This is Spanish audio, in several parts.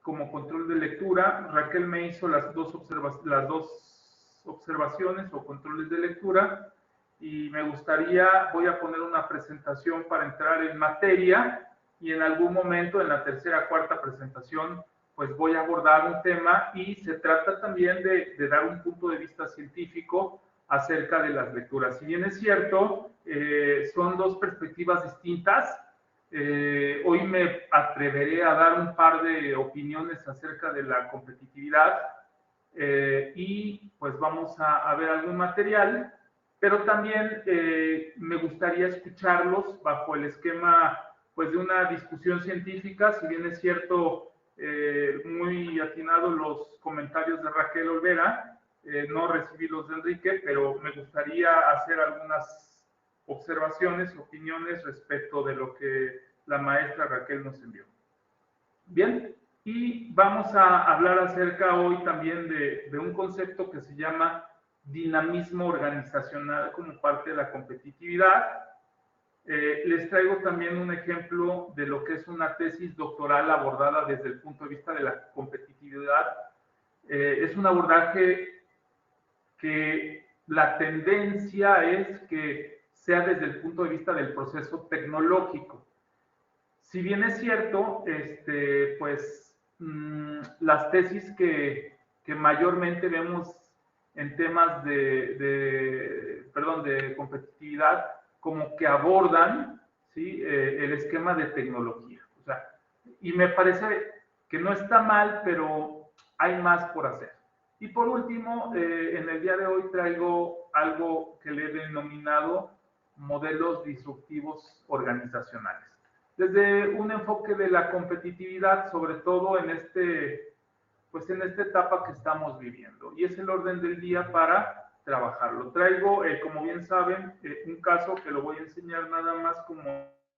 como control de lectura. Raquel me hizo las dos observaciones o controles de lectura y me gustaría, voy a poner una presentación para entrar en materia y en algún momento en la tercera, cuarta presentación pues voy a abordar un tema y se trata también de dar un punto de vista científico acerca de las lecturas. Si bien es cierto, son dos perspectivas distintas, hoy me atreveré a dar un par de opiniones acerca de la competitividad y pues vamos a ver algún material, pero también me gustaría escucharlos bajo el esquema pues de una discusión científica. Si bien es cierto, muy atinados los comentarios de Raquel Olvera, no recibí los de Enrique, pero me gustaría hacer algunas observaciones, opiniones respecto de lo que la maestra Raquel nos envió. Bien, y vamos a hablar acerca hoy también de un concepto que se llama dinamismo organizacional como parte de la competitividad. Les traigo también un ejemplo de lo que es una tesis doctoral abordada desde el punto de vista de la competitividad. Es un abordaje que la tendencia es que sea desde el punto de vista del proceso tecnológico. Si bien es cierto, pues las tesis que mayormente vemos en temas de competitividad, como que abordan, ¿sí? El esquema de tecnología. O sea, y me parece que no está mal, pero hay más por hacer. Y por último, en el día de hoy traigo algo que le he denominado modelos disruptivos organizacionales. Desde un enfoque de la competitividad, sobre todo en esta etapa que estamos viviendo. Y es el orden del día para trabajarlo. Traigo, como bien saben, un caso que lo voy a enseñar nada más como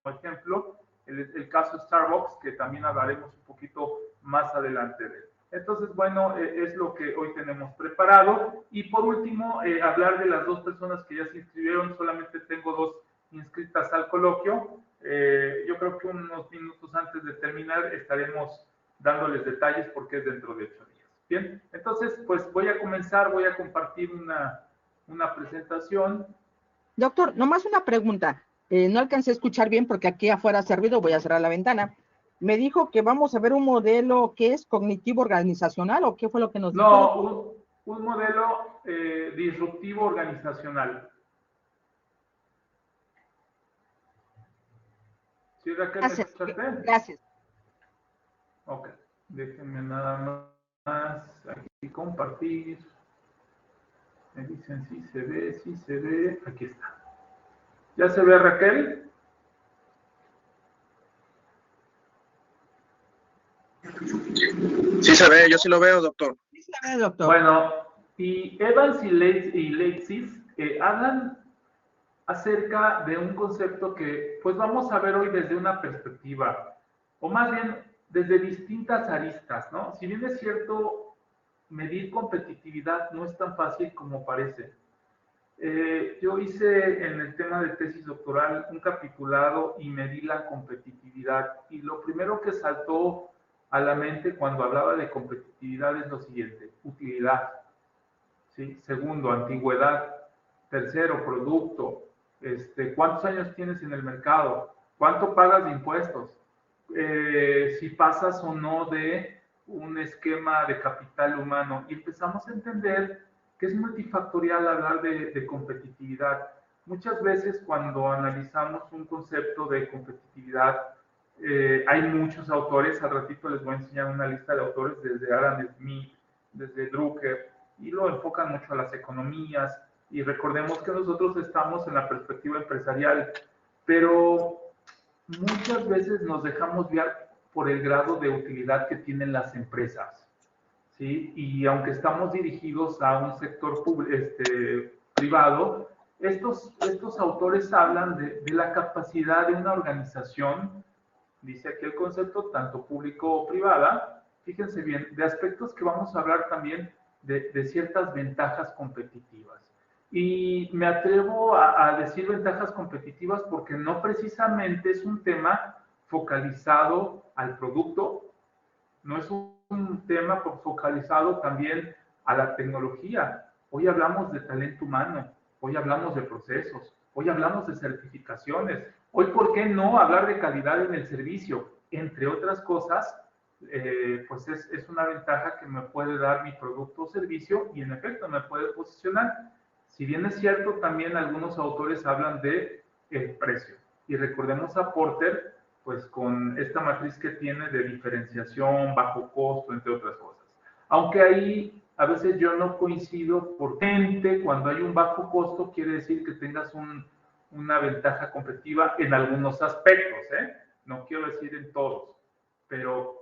ejemplo, el caso Starbucks, que también hablaremos un poquito más adelante de él. Entonces, bueno, es lo que hoy tenemos preparado. Y por último, hablar de las dos personas que ya se inscribieron. Solamente tengo dos inscritas al coloquio. Yo creo que unos minutos antes de terminar estaremos dándoles detalles porque es dentro de 8 días. Bien, entonces, pues voy a comenzar, voy a compartir una presentación. Doctor, nomás una pregunta. No alcancé a escuchar bien porque aquí afuera hace ruido, voy a cerrar la ventana. Me dijo que vamos a ver un modelo que es cognitivo organizacional, ¿o qué fue lo que nos dijo? No, un modelo disruptivo organizacional. ¿Sí, Raquel, me escuchaste? Gracias. Ok, déjenme nada más aquí compartir. Me dicen si se ve, aquí está. ¿Ya se ve, Raquel? Sí se ve, yo sí lo veo, doctor. Sí se ve, doctor. Bueno, y Evans y Leitzis hablan acerca de un concepto que pues vamos a ver hoy desde una perspectiva, o más bien desde distintas aristas, ¿no? Si bien es cierto, medir competitividad no es tan fácil como parece. Yo hice en el tema de tesis doctoral un capitulado y medí la competitividad, y lo primero que saltó a la mente cuando hablaba de competitividad es lo siguiente: utilidad, ¿sí? Segundo, antigüedad. Tercero, producto. ¿Cuántos años tienes en el mercado? ¿Cuánto pagas de impuestos? Si pasas o no de un esquema de capital humano. Y empezamos a entender que es multifactorial hablar de competitividad. Muchas veces cuando analizamos un concepto de competitividad, hay muchos autores. Al ratito les voy a enseñar una lista de autores desde Adam Smith, desde Drucker, y lo enfocan mucho a las economías. Y recordemos que nosotros estamos en la perspectiva empresarial, pero muchas veces nos dejamos guiar por el grado de utilidad que tienen las empresas, ¿sí? Y aunque estamos dirigidos a un sector privado, estos autores hablan de la capacidad de una organización, dice aquí el concepto, tanto público o privada, fíjense bien, de aspectos que vamos a hablar también de ciertas ventajas competitivas. Y me atrevo a decir ventajas competitivas porque no precisamente es un tema focalizado al producto, no es un un tema focalizado también a la tecnología. Hoy hablamos de talento humano, hoy hablamos de procesos, hoy hablamos de certificaciones, hoy, ¿por qué no hablar de calidad en el servicio? Entre otras cosas, pues es una ventaja que me puede dar mi producto o servicio y en efecto me puede posicionar. Si bien es cierto, también algunos autores hablan de el precio. Y recordemos a Porter, pues con esta matriz que tiene de diferenciación, bajo costo, entre otras cosas. Aunque ahí a veces yo no coincido, porque cuando hay un bajo costo quiere decir que tengas una ventaja competitiva en algunos aspectos, ¿eh? No quiero decir en todos, pero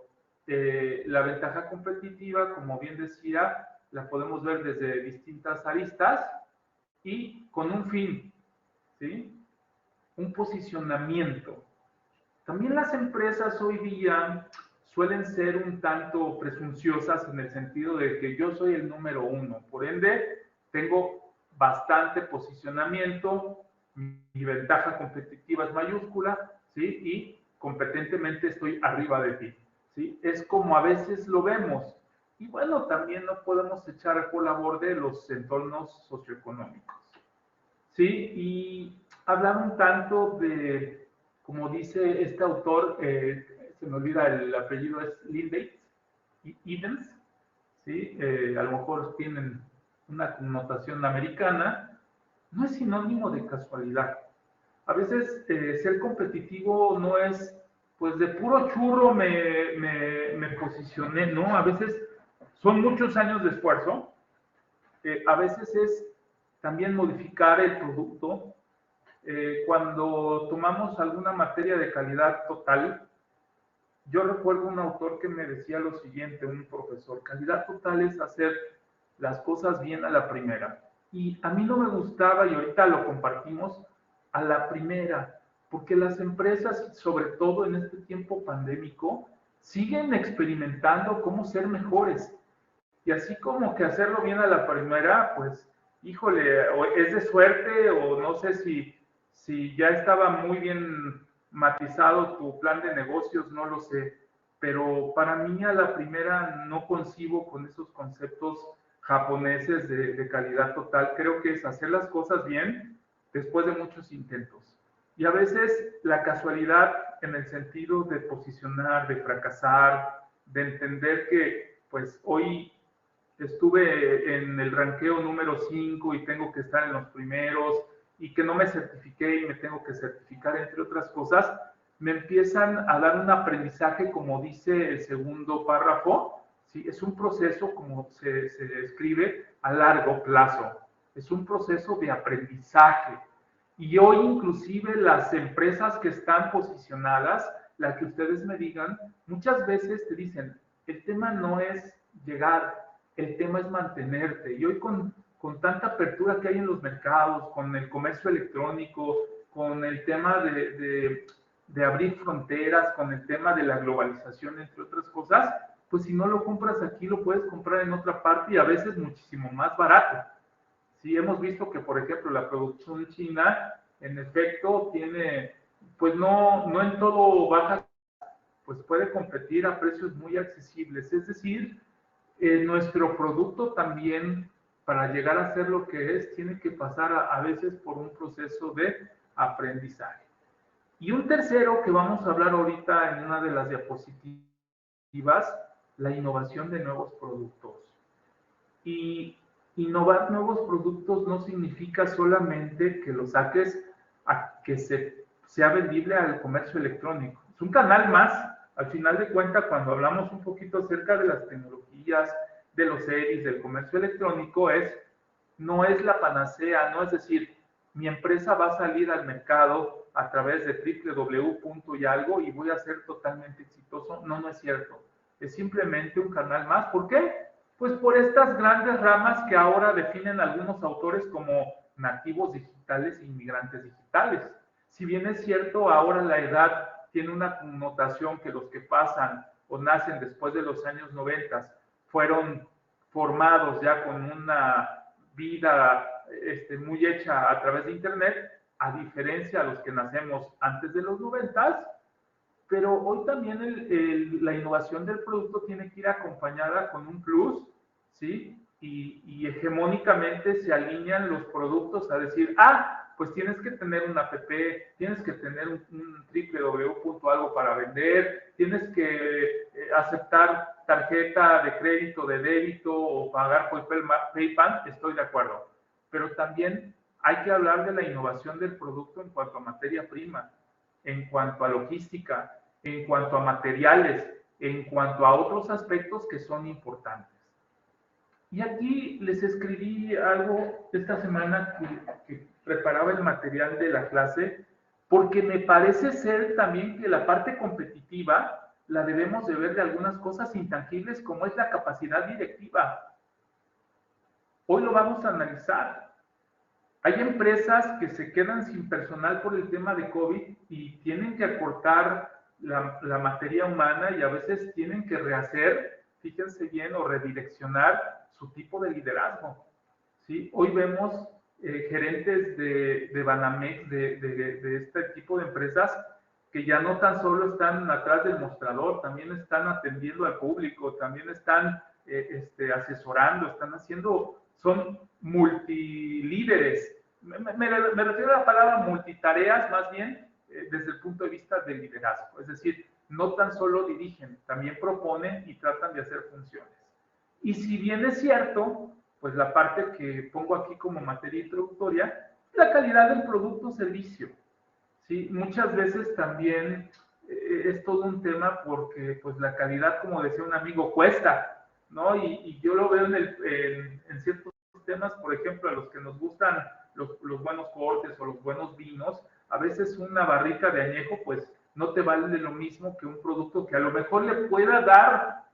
la ventaja competitiva, como bien decía, la podemos ver desde distintas aristas y con un fin, ¿sí? Un posicionamiento. También las empresas hoy día suelen ser un tanto presunciosas en el sentido de que yo soy el número uno, por ende tengo bastante posicionamiento, mi ventaja competitiva es mayúscula, ¿sí? Y competentemente estoy arriba de ti, ¿sí? Es como a veces lo vemos. Y bueno, también no podemos echar por la borda los entornos socioeconómicos, ¿sí? Y hablar un tanto de, como dice este autor, se me olvida el apellido, es Lindays, Edens, ¿sí? A lo mejor tienen una connotación americana, no es sinónimo de casualidad. A veces ser competitivo no es, pues de puro churro me posicioné, ¿no? A veces son muchos años de esfuerzo, a veces es también modificar el producto. Cuando tomamos alguna materia de calidad total, yo recuerdo un autor que me decía lo siguiente, un profesor: calidad total es hacer las cosas bien a la primera. Y a mí no me gustaba, y ahorita lo compartimos, a la primera, porque las empresas, sobre todo en este tiempo pandémico, siguen experimentando cómo ser mejores. Y así como que hacerlo bien a la primera, pues, híjole, o es de suerte, o no sé si ya estaba muy bien matizado tu plan de negocios, no lo sé. Pero para mí a la primera no concibo con esos conceptos japoneses de calidad total. Creo que es hacer las cosas bien después de muchos intentos. Y a veces la casualidad en el sentido de posicionar, de fracasar, de entender que pues hoy estuve en el ranqueo número 5 y tengo que estar en los primeros y que no me certifiqué y me tengo que certificar, entre otras cosas, me empiezan a dar un aprendizaje, como dice el segundo párrafo, ¿sí? Es un proceso, como se escribe, a largo plazo, es un proceso de aprendizaje. Y hoy inclusive las empresas que están posicionadas, la que ustedes me digan, muchas veces te dicen, el tema no es llegar, el tema es mantenerte. Y hoy con tanta apertura que hay en los mercados, con el comercio electrónico, con el tema de abrir fronteras, con el tema de la globalización, entre otras cosas, pues si no lo compras aquí, lo puedes comprar en otra parte y a veces muchísimo más barato. Sí, hemos visto que, por ejemplo, la producción china, en efecto, tiene, pues no en todo baja, pues puede competir a precios muy accesibles. Es decir, nuestro producto también, para llegar a ser lo que es, tiene que pasar a veces por un proceso de aprendizaje. Y un tercero que vamos a hablar ahorita en una de las diapositivas, la innovación de nuevos productos. Y innovar nuevos productos no significa solamente que lo saques a que sea vendible al comercio electrónico. Es un canal más. Al final de cuentas, cuando hablamos un poquito acerca de las tecnologías, de los series, del comercio electrónico, no es la panacea, no es decir, mi empresa va a salir al mercado a través de www. Y algo y voy a ser totalmente exitoso. No, no es cierto. Es simplemente un canal más. ¿Por qué? Pues por estas grandes ramas que ahora definen algunos autores como nativos digitales e inmigrantes digitales. Si bien es cierto, ahora la edad tiene una connotación que los que pasan o nacen después de los años 90 fueron formados ya con una vida muy hecha a través de Internet, a diferencia de los que nacemos antes de los 90, pero hoy también la innovación del producto tiene que ir acompañada con un plus, ¿sí? Y hegemónicamente se alinean los productos a decir, pues tienes que tener una app, tienes que tener un www.algo para vender, tienes que aceptar tarjeta de crédito, de débito o pagar por PayPal, estoy de acuerdo. Pero también hay que hablar de la innovación del producto en cuanto a materia prima, en cuanto a logística, en cuanto a materiales, en cuanto a otros aspectos que son importantes. Y aquí les escribí algo esta semana que preparaba el material de la clase, porque me parece ser también que la parte competitiva la debemos de ver de algunas cosas intangibles como es la capacidad directiva. Hoy lo vamos a analizar. Hay empresas que se quedan sin personal por el tema de COVID y tienen que acortar la materia humana y a veces tienen que rehacer, fíjense bien, o redireccionar su tipo de liderazgo. ¿Sí? Hoy vemos gerentes de Banamex, de este tipo de empresas, que ya no tan solo están atrás del mostrador, también están atendiendo al público, también están asesorando, están haciendo, son multilíderes. Me refiero a la palabra multitareas, más bien desde el punto de vista del liderazgo. Es decir, no tan solo dirigen, también proponen y tratan de hacer funciones. Y si bien es cierto, pues la parte que pongo aquí como materia introductoria, la calidad del producto o servicio. ¿Sí? Muchas veces también es todo un tema porque pues la calidad, como decía un amigo, cuesta, ¿no? Y yo lo veo en ciertos temas, por ejemplo, a los que nos gustan los buenos cortes o los buenos vinos, a veces una barrica de añejo pues no te vale lo mismo que un producto que a lo mejor le pueda dar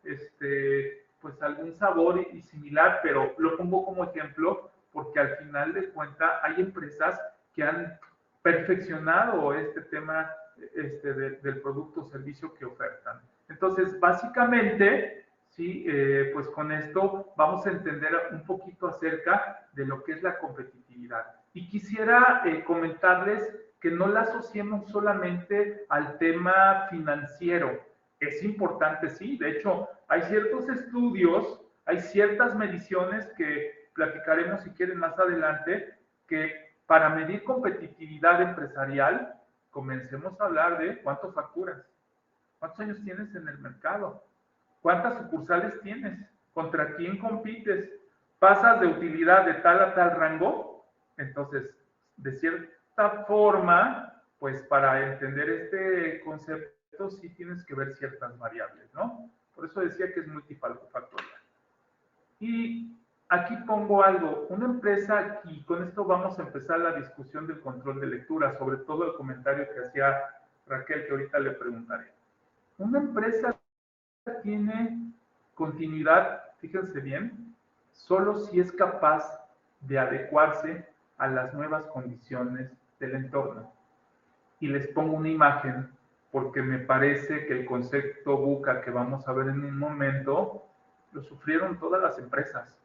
pues algún sabor y similar, pero lo pongo como ejemplo porque al final de cuentas hay empresas que han perfeccionado este tema del producto o servicio que ofertan. Entonces, básicamente, sí, pues con esto vamos a entender un poquito acerca de lo que es la competitividad. Y quisiera comentarles que no la asociemos solamente al tema financiero. Es importante, sí, de hecho, hay ciertos estudios, hay ciertas mediciones que platicaremos si quieren más adelante, que para medir competitividad empresarial, comencemos a hablar de cuánto facturas, cuántos años tienes en el mercado, cuántas sucursales tienes, contra quién compites, pasas de utilidad de tal a tal rango. Entonces, de cierta forma, pues para entender este concepto sí tienes que ver ciertas variables, ¿no? Por eso decía que es multifactorial. Y aquí pongo algo, una empresa, y con esto vamos a empezar la discusión del control de lectura, sobre todo el comentario que hacía Raquel, que ahorita le preguntaré. Una empresa tiene continuidad, fíjense bien, solo si es capaz de adecuarse a las nuevas condiciones del entorno. Y les pongo una imagen porque me parece que el concepto VUCA que vamos a ver en un momento lo sufrieron todas las empresas.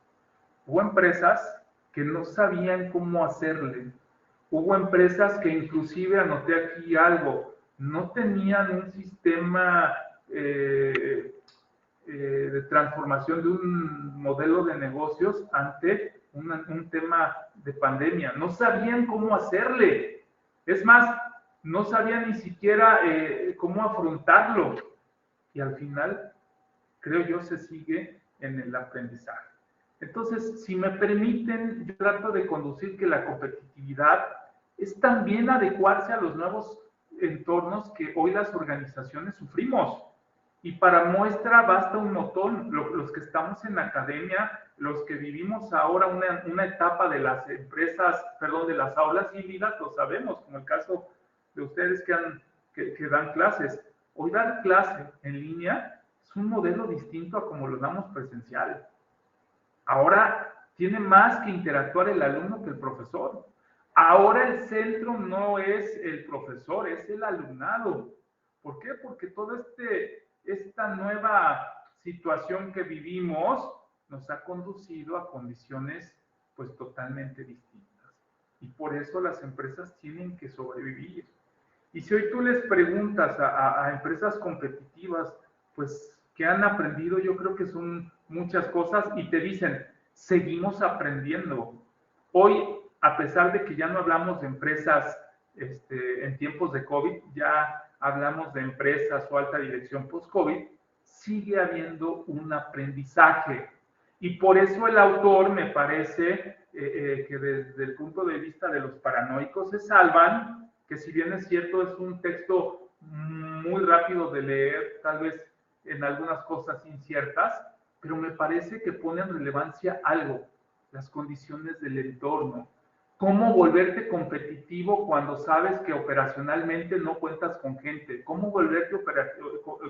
Hubo empresas que no sabían cómo hacerle. Hubo empresas que inclusive, anoté aquí algo, no tenían un sistema de transformación de un modelo de negocios ante un tema de pandemia. No sabían cómo hacerle. Es más, no sabían ni siquiera cómo afrontarlo. Y al final, creo yo, se sigue en el aprendizaje. Entonces, si me permiten, yo trato de conducir que la competitividad es también adecuarse a los nuevos entornos que hoy las organizaciones sufrimos. Y para muestra basta un montón. Los que estamos en la academia, los que vivimos ahora una etapa de las empresas, perdón, de las aulas híbridas, lo sabemos, como el caso de ustedes que dan clases. Hoy dar clase en línea es un modelo distinto a como lo damos presencial. Ahora tiene más que interactuar el alumno que el profesor. Ahora el centro no es el profesor, es el alumnado. ¿Por qué? Porque toda esta nueva situación que vivimos nos ha conducido a condiciones pues totalmente distintas. Y por eso las empresas tienen que sobrevivir. Y si hoy tú les preguntas a empresas competitivas, pues, ¿qué han aprendido? Yo creo que son muchas cosas y te dicen, seguimos aprendiendo. Hoy, a pesar de que ya no hablamos de empresas en tiempos de COVID, ya hablamos de empresas o alta dirección post-COVID, sigue habiendo un aprendizaje. Y por eso el autor me parece que desde el punto de vista de los paranoicos se salvan, que si bien es cierto es un texto muy rápido de leer, tal vez en algunas cosas inciertas, pero me parece que pone en relevancia algo, las condiciones del entorno. ¿Cómo volverte competitivo cuando sabes que operacionalmente no cuentas con gente? ¿Cómo volverte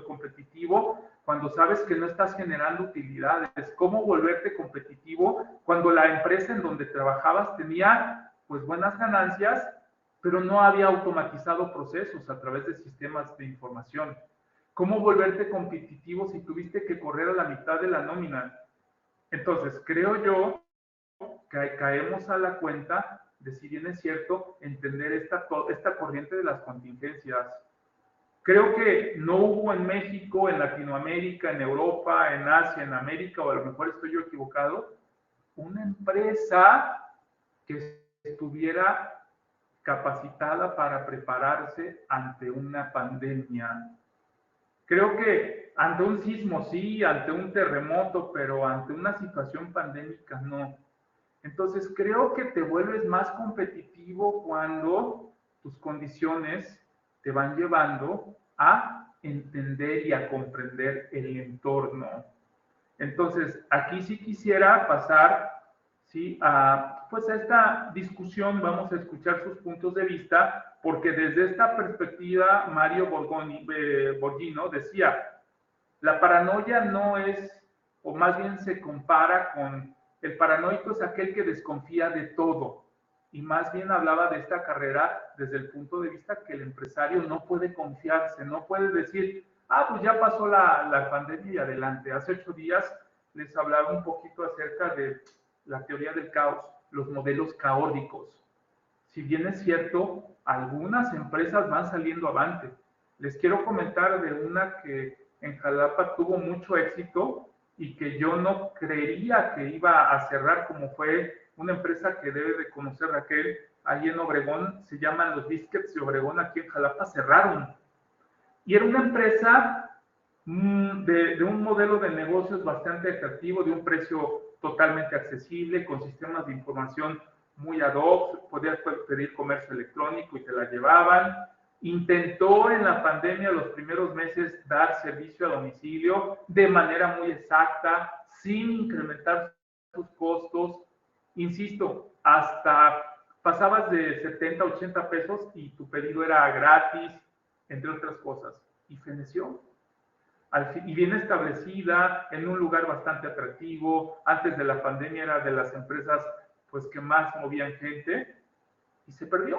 competitivo cuando sabes que no estás generando utilidades? ¿Cómo volverte competitivo cuando la empresa en donde trabajabas tenía pues buenas ganancias, pero no había automatizado procesos a través de sistemas de información? ¿Cómo volverte competitivo si tuviste que correr a la mitad de la nómina? Entonces, creo yo que caemos a la cuenta de, si bien es cierto, entender esta corriente de las contingencias. Creo que no hubo en México, en Latinoamérica, en Europa, en Asia, en América, o a lo mejor estoy yo equivocado, una empresa que estuviera capacitada para prepararse ante una pandemia. Creo que ante un sismo sí, ante un terremoto, pero ante una situación pandémica no. Entonces creo que te vuelves más competitivo cuando tus condiciones te van llevando a entender y a comprender el entorno. Entonces aquí sí quisiera pasar, ¿sí?, pues a esta discusión. Vamos a escuchar sus puntos de vista, porque desde esta perspectiva Mario Borghino decía, la paranoia no es, o más bien se compara con, el paranoico es aquel que desconfía de todo, y más bien hablaba de esta carrera desde el punto de vista que el empresario no puede confiarse, no puede decir, pues ya pasó la pandemia y adelante. Hace 8 días les hablaba un poquito acerca de la teoría del caos, los modelos caóticos. Si bien es cierto, algunas empresas van saliendo avante. Les quiero comentar de una que en Jalapa tuvo mucho éxito y que yo no creería que iba a cerrar, como fue una empresa que debe de conocer Raquel, ahí en Obregón, se llaman los Biscuits de Obregón, aquí en Jalapa cerraron. Y era una empresa de un modelo de negocios bastante atractivo, de un precio totalmente accesible, con sistemas de información muy ad hoc, podías pedir comercio electrónico y te la llevaban. Intentó en la pandemia los primeros meses dar servicio a domicilio de manera muy exacta, sin incrementar sus costos. Insisto, hasta pasabas de 70 a 80 pesos y tu pedido era gratis, entre otras cosas. Y feneció. Y bien establecida, en un lugar bastante atractivo. Antes de la pandemia era de las empresas pues que más movían gente, y se perdió.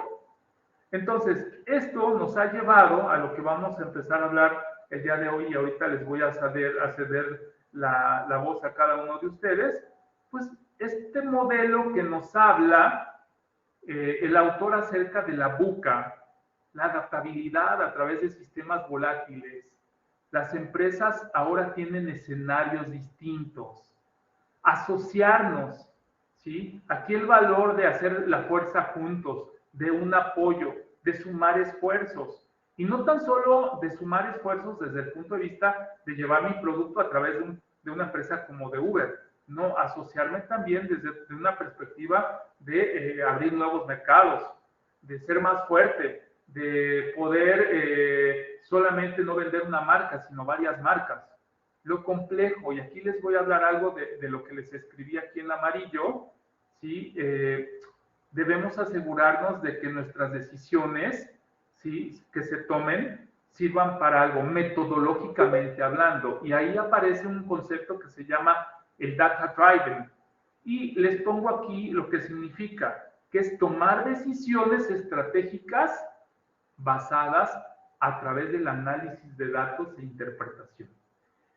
Entonces, esto nos ha llevado a lo que vamos a empezar a hablar el día de hoy, y ahorita les voy a ceder la voz a cada uno de ustedes. Pues este modelo que nos habla el autor acerca de la VUCA, la adaptabilidad a través de sistemas volátiles. Las empresas ahora tienen escenarios distintos. Asociarnos, ¿sí? Aquí el valor de hacer la fuerza juntos, de un apoyo, de sumar esfuerzos. Y no tan solo de sumar esfuerzos desde el punto de vista de llevar mi producto a través de una empresa como de Uber. No, asociarme también desde una perspectiva de abrir nuevos mercados, de ser más fuerte, de poder solamente no vender una marca, sino varias marcas. Lo complejo, y aquí les voy a hablar algo de lo que les escribí aquí en amarillo, ¿sí? Debemos asegurarnos de que nuestras decisiones, ¿sí?, que se tomen, sirvan para algo, metodológicamente hablando. Y ahí aparece un concepto que se llama el data driven. Y les pongo aquí lo que significa, que es tomar decisiones estratégicas basadas a través del análisis de datos e interpretación.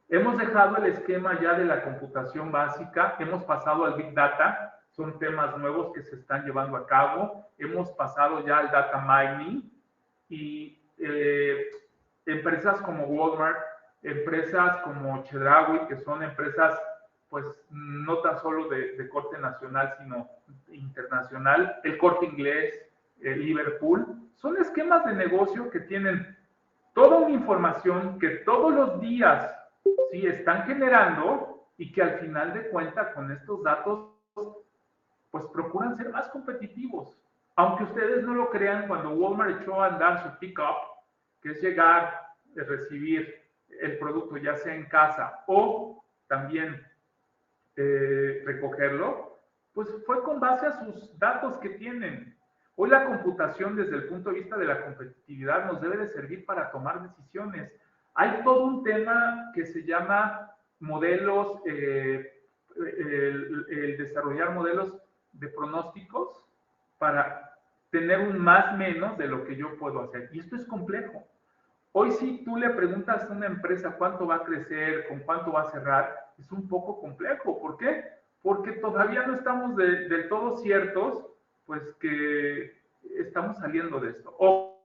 Hemos dejado el esquema ya de la computación básica, hemos pasado al Big Data, son temas nuevos que se están llevando a cabo, hemos pasado ya al Data Mining, y empresas como Walmart, empresas como Chedraui, que son empresas pues no tan solo de corte nacional, sino internacional, el Corte Inglés, el Liverpool, son esquemas de negocio que tienen toda una información que todos los días sí están generando y que al final de cuentas con estos datos pues procuran ser más competitivos. Aunque ustedes no lo crean, cuando Walmart echó a andar su pick-up, que es llegar, recibir el producto ya sea en casa o también recogerlo, pues fue con base a sus datos que tienen. Hoy la computación desde el punto de vista de la competitividad nos debe de servir para tomar decisiones. Hay todo un tema que se llama modelos, el desarrollar modelos de pronósticos para tener un más menos de lo que yo puedo hacer. Y esto es complejo. Hoy si tú le preguntas a una empresa cuánto va a crecer, con cuánto va a cerrar, es un poco complejo. ¿Por qué? Porque todavía no estamos del todo ciertos, pues que estamos saliendo de esto. O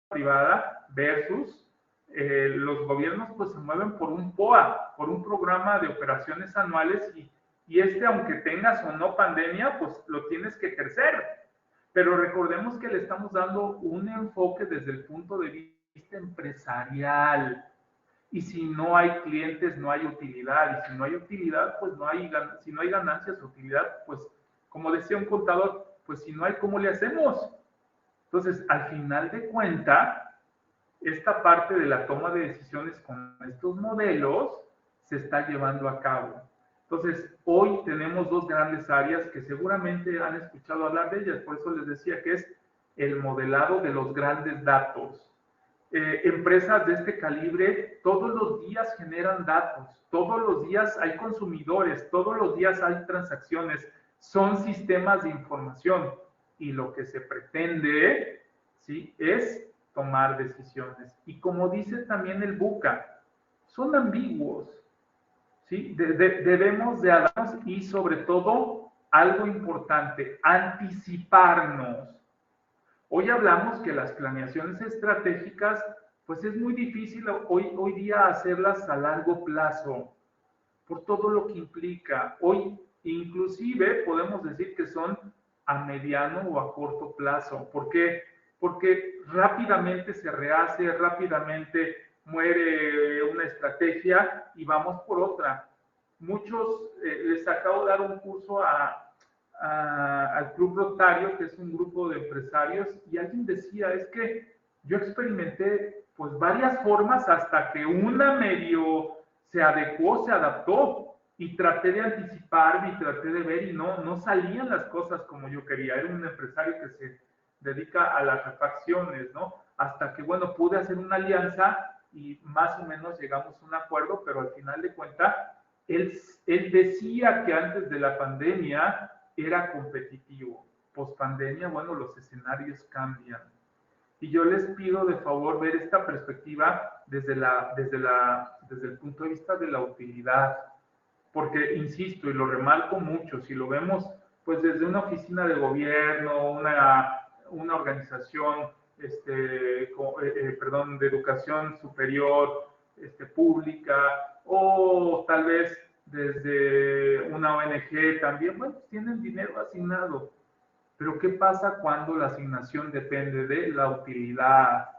privada versus los gobiernos pues se mueven por un POA, por un programa de operaciones anuales y aunque tengas o no pandemia, pues lo tienes que ejercer. Pero recordemos que le estamos dando un enfoque desde el punto de vista empresarial. Y si no hay clientes, no hay utilidad. Y si no hay utilidad, pues si no hay ganancias o utilidad, pues como decía un contador, pues si no hay, ¿cómo le hacemos? Entonces, al final de cuentas, esta parte de la toma de decisiones con estos modelos se está llevando a cabo. Entonces, hoy tenemos dos grandes áreas que seguramente han escuchado hablar de ellas, por eso les decía que es el modelado de los grandes datos. Empresas de este calibre todos los días generan datos, todos los días hay consumidores, todos los días hay transacciones, son sistemas de información y lo que se pretende, ¿sí?, es tomar decisiones. Y como dice también el BUCA, son ambiguos, ¿sí? Debemos de adaptarnos y sobre todo, algo importante, anticiparnos. Hoy hablamos que las planeaciones estratégicas, pues es muy difícil hoy día hacerlas a largo plazo, por todo lo que implica. Hoy inclusive podemos decir que son a mediano o a corto plazo. ¿Por qué? Porque rápidamente se rehace, rápidamente muere una estrategia y vamos por otra. Muchos, les acabo de dar un curso al Club Rotario, que es un grupo de empresarios, y alguien decía, es que yo experimenté pues varias formas hasta que una medio se adecuó, se adaptó, y traté de anticiparme y traté de ver y no salían las cosas como yo quería. Era un empresario que se dedica a las refacciones, ¿no? Hasta que, bueno, pude hacer una alianza y más o menos llegamos a un acuerdo, pero al final de cuentas, él decía que antes de la pandemia era competitivo. Post pandemia, bueno, los escenarios cambian. Y yo les pido de favor ver esta perspectiva desde el punto de vista de la utilidad. Porque, insisto, y lo remarco mucho, si lo vemos pues desde una oficina de gobierno, una organización de educación superior pública, o tal vez desde una ONG también, bueno, tienen dinero asignado. Pero ¿qué pasa cuando la asignación depende de la utilidad?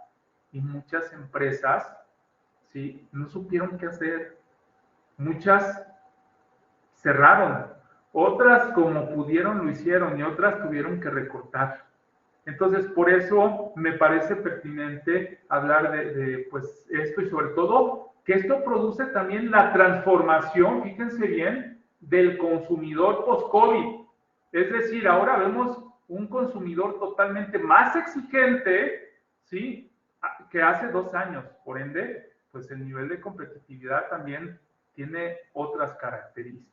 Y muchas empresas, ¿sí?, no supieron qué hacer. Muchas cerraron, otras como pudieron lo hicieron y otras tuvieron que recortar. Entonces, por eso me parece pertinente hablar de pues esto y sobre todo que esto produce también la transformación, fíjense bien, del consumidor post-COVID. Es decir, ahora vemos un consumidor totalmente más exigente, ¿sí?, que hace 2 años. Por ende, pues el nivel de competitividad también tiene otras características.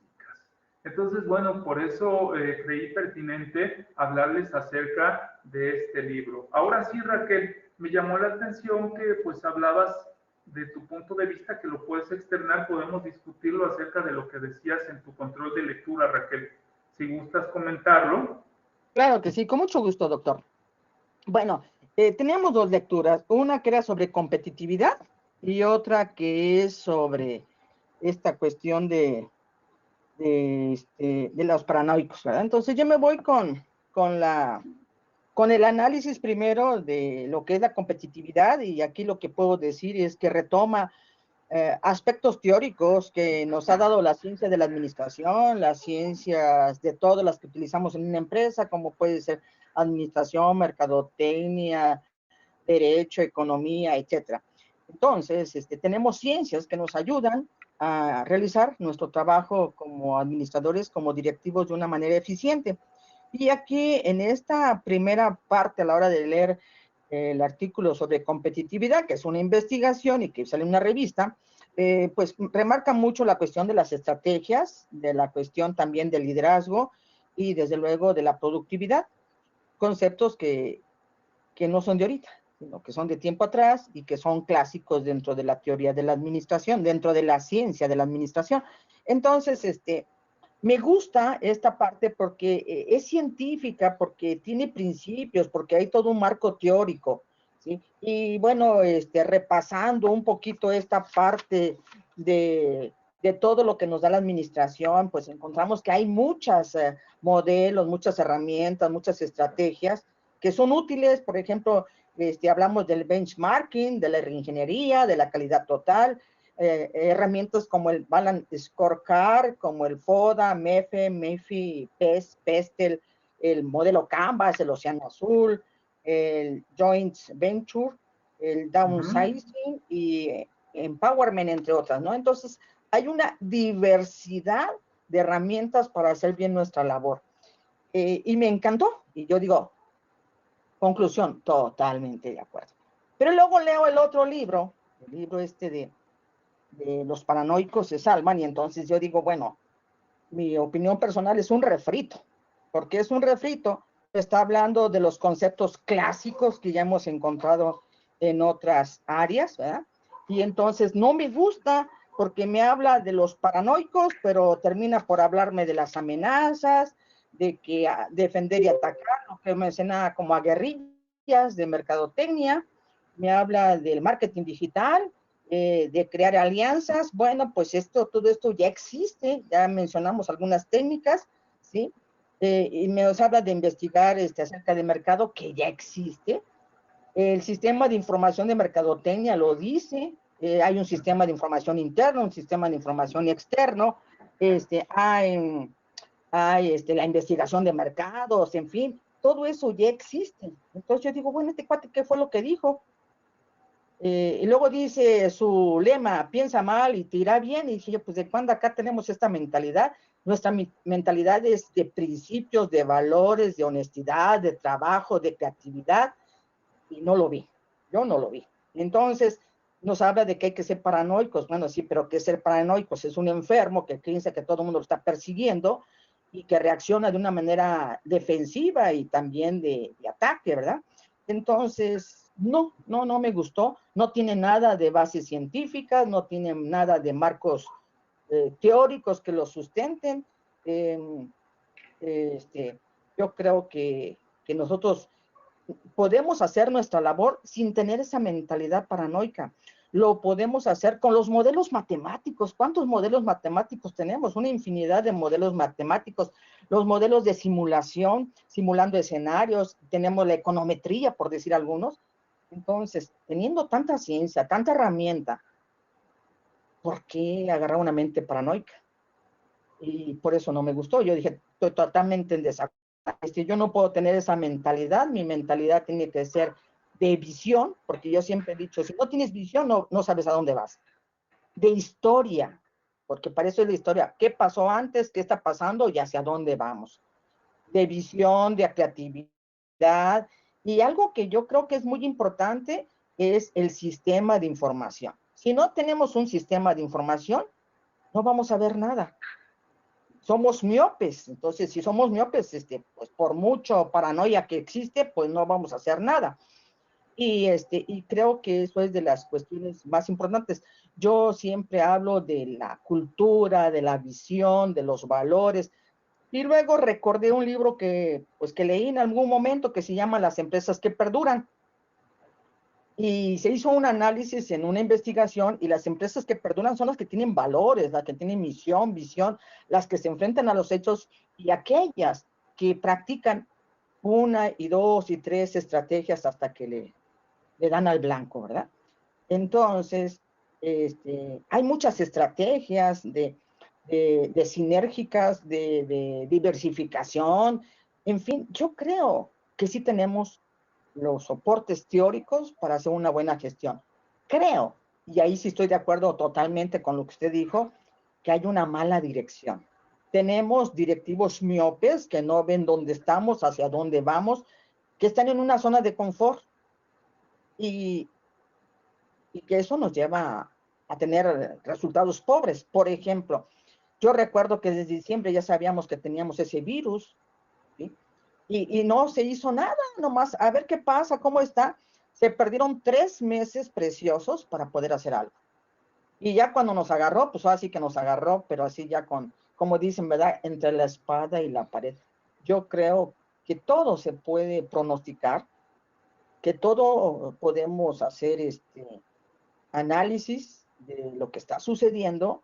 Entonces, bueno, por eso creí pertinente hablarles acerca de este libro. Ahora sí, Raquel, me llamó la atención que pues hablabas de tu punto de vista, que lo puedes externar, podemos discutirlo acerca de lo que decías en tu control de lectura, Raquel. Si gustas comentarlo. Claro que sí, con mucho gusto, doctor. Bueno, Teníamos dos lecturas, una que era sobre competitividad y otra que es sobre esta cuestión de los paranoicos, ¿verdad? Entonces yo me voy con la, con el análisis primero de lo que es la competitividad, y aquí lo que puedo decir es que retoma aspectos teóricos que nos ha dado la ciencia de la administración, las ciencias de todas las que utilizamos en una empresa, como puede ser administración, mercadotecnia, derecho, economía, etcétera. Entonces, tenemos ciencias que nos ayudan a realizar nuestro trabajo como administradores, como directivos de una manera eficiente. Y aquí, en esta primera parte, a la hora de leer el artículo sobre competitividad, que es una investigación y que sale en una revista, pues remarca mucho la cuestión de las estrategias, de la cuestión también del liderazgo y desde luego de la productividad, conceptos que no son de ahorita, sino que son de tiempo atrás y que son clásicos dentro de la teoría de la administración, dentro de la ciencia de la administración. Entonces, me gusta esta parte porque es científica, porque tiene principios, porque hay todo un marco teórico, ¿sí? Y bueno, repasando un poquito esta parte de todo lo que nos da la administración, pues encontramos que hay muchos modelos, muchas herramientas, muchas estrategias que son útiles. Por ejemplo, hablamos del benchmarking, de la reingeniería, de la calidad total, herramientas como el Balance Scorecard, como el FODA, MEFE, MEFI, PES, PESTEL, el modelo Canvas, el Océano Azul, el Joint Venture, el Downsizing y Empowerment, entre otras, ¿no? Entonces, hay una diversidad de herramientas para hacer bien nuestra labor. Y me encantó. Y yo digo, conclusión, totalmente de acuerdo. Pero luego leo el otro libro, el libro de los paranoicos se salvan, y entonces yo digo, bueno, mi opinión personal es un refrito, porque es un refrito, está hablando de los conceptos clásicos que ya hemos encontrado en otras áreas, ¿verdad? Y entonces no me gusta porque me habla de los paranoicos, pero termina por hablarme de las amenazas, de que defender y atacar, lo que menciona como a guerrillas de mercadotecnia, me habla del marketing digital, de crear alianzas. Bueno, pues todo esto ya existe, ya mencionamos algunas técnicas, ¿sí? Y nos habla de investigar acerca de mercado que ya existe. El sistema de información de mercadotecnia lo dice, hay un sistema de información interno, un sistema de información externo, hay la investigación de mercados, en fin, todo eso ya existe. Entonces yo digo, bueno, este cuate, ¿qué fue lo que dijo? Y luego dice su lema, piensa mal y te irá bien. Y dije yo, pues ¿de cuándo acá tenemos esta mentalidad? Nuestra mentalidad es de principios, de valores, de honestidad, de trabajo, de creatividad, y no lo vi. Yo no lo vi. Entonces, nos habla de que hay que ser paranoicos. Bueno, sí, pero ¿qué es ser paranoicos? Es un enfermo que piensa que todo el mundo lo está persiguiendo y que reacciona de una manera defensiva y también de ataque, ¿verdad? Entonces, no me gustó. No tiene nada de bases científicas, no tiene nada de marcos teóricos que lo sustenten. Eh, yo creo que nosotros podemos hacer nuestra labor sin tener esa mentalidad paranoica. Lo podemos hacer con los modelos matemáticos. ¿Cuántos modelos matemáticos tenemos? Una infinidad de modelos matemáticos. Los modelos de simulación, simulando escenarios. Tenemos la econometría, por decir algunos. Entonces, teniendo tanta ciencia, tanta herramienta, ¿por qué agarrar una mente paranoica? Y por eso no me gustó. Yo dije, estoy totalmente en desacuerdo. Yo no puedo tener esa mentalidad. Mi mentalidad tiene que ser de visión, porque yo siempre he dicho, si no tienes visión, no sabes a dónde vas. De historia, porque para eso es la historia. ¿Qué pasó antes? ¿Qué está pasando? Y hacia dónde vamos. De visión, de creatividad. Y algo que yo creo que es muy importante es el sistema de información. Si no tenemos un sistema de información, no vamos a ver nada. Somos miopes. Entonces, si somos miopes, pues por mucho paranoia que existe, pues no vamos a hacer nada. Y creo que eso es de las cuestiones más importantes. Yo siempre hablo de la cultura, de la visión, de los valores. Y luego recordé un libro que leí en algún momento que se llama Las empresas que perduran. Y se hizo un análisis en una investigación y las empresas que perduran son las que tienen valores, las que tienen misión, visión, las que se enfrentan a los hechos y aquellas que practican una y dos y tres estrategias hasta que le dan al blanco, ¿verdad? Entonces, hay muchas estrategias de sinérgicas, de diversificación, en fin, yo creo que sí tenemos los soportes teóricos para hacer una buena gestión. Creo, y ahí sí estoy de acuerdo totalmente con lo que usted dijo, que hay una mala dirección. Tenemos directivos miopes que no ven dónde estamos, hacia dónde vamos, que están en una zona de confort y, y que eso nos lleva a tener resultados pobres. Por ejemplo, yo recuerdo que desde diciembre ya sabíamos que teníamos ese virus, ¿sí? Y no se hizo nada, nomás a ver qué pasa, cómo está. Se perdieron 3 meses preciosos para poder hacer algo. Y ya cuando nos agarró, pues así que nos agarró, pero así ya con, como dicen, ¿verdad? Entre la espada y la pared. Yo creo que todo se puede pronosticar, que todo podemos hacer análisis de lo que está sucediendo,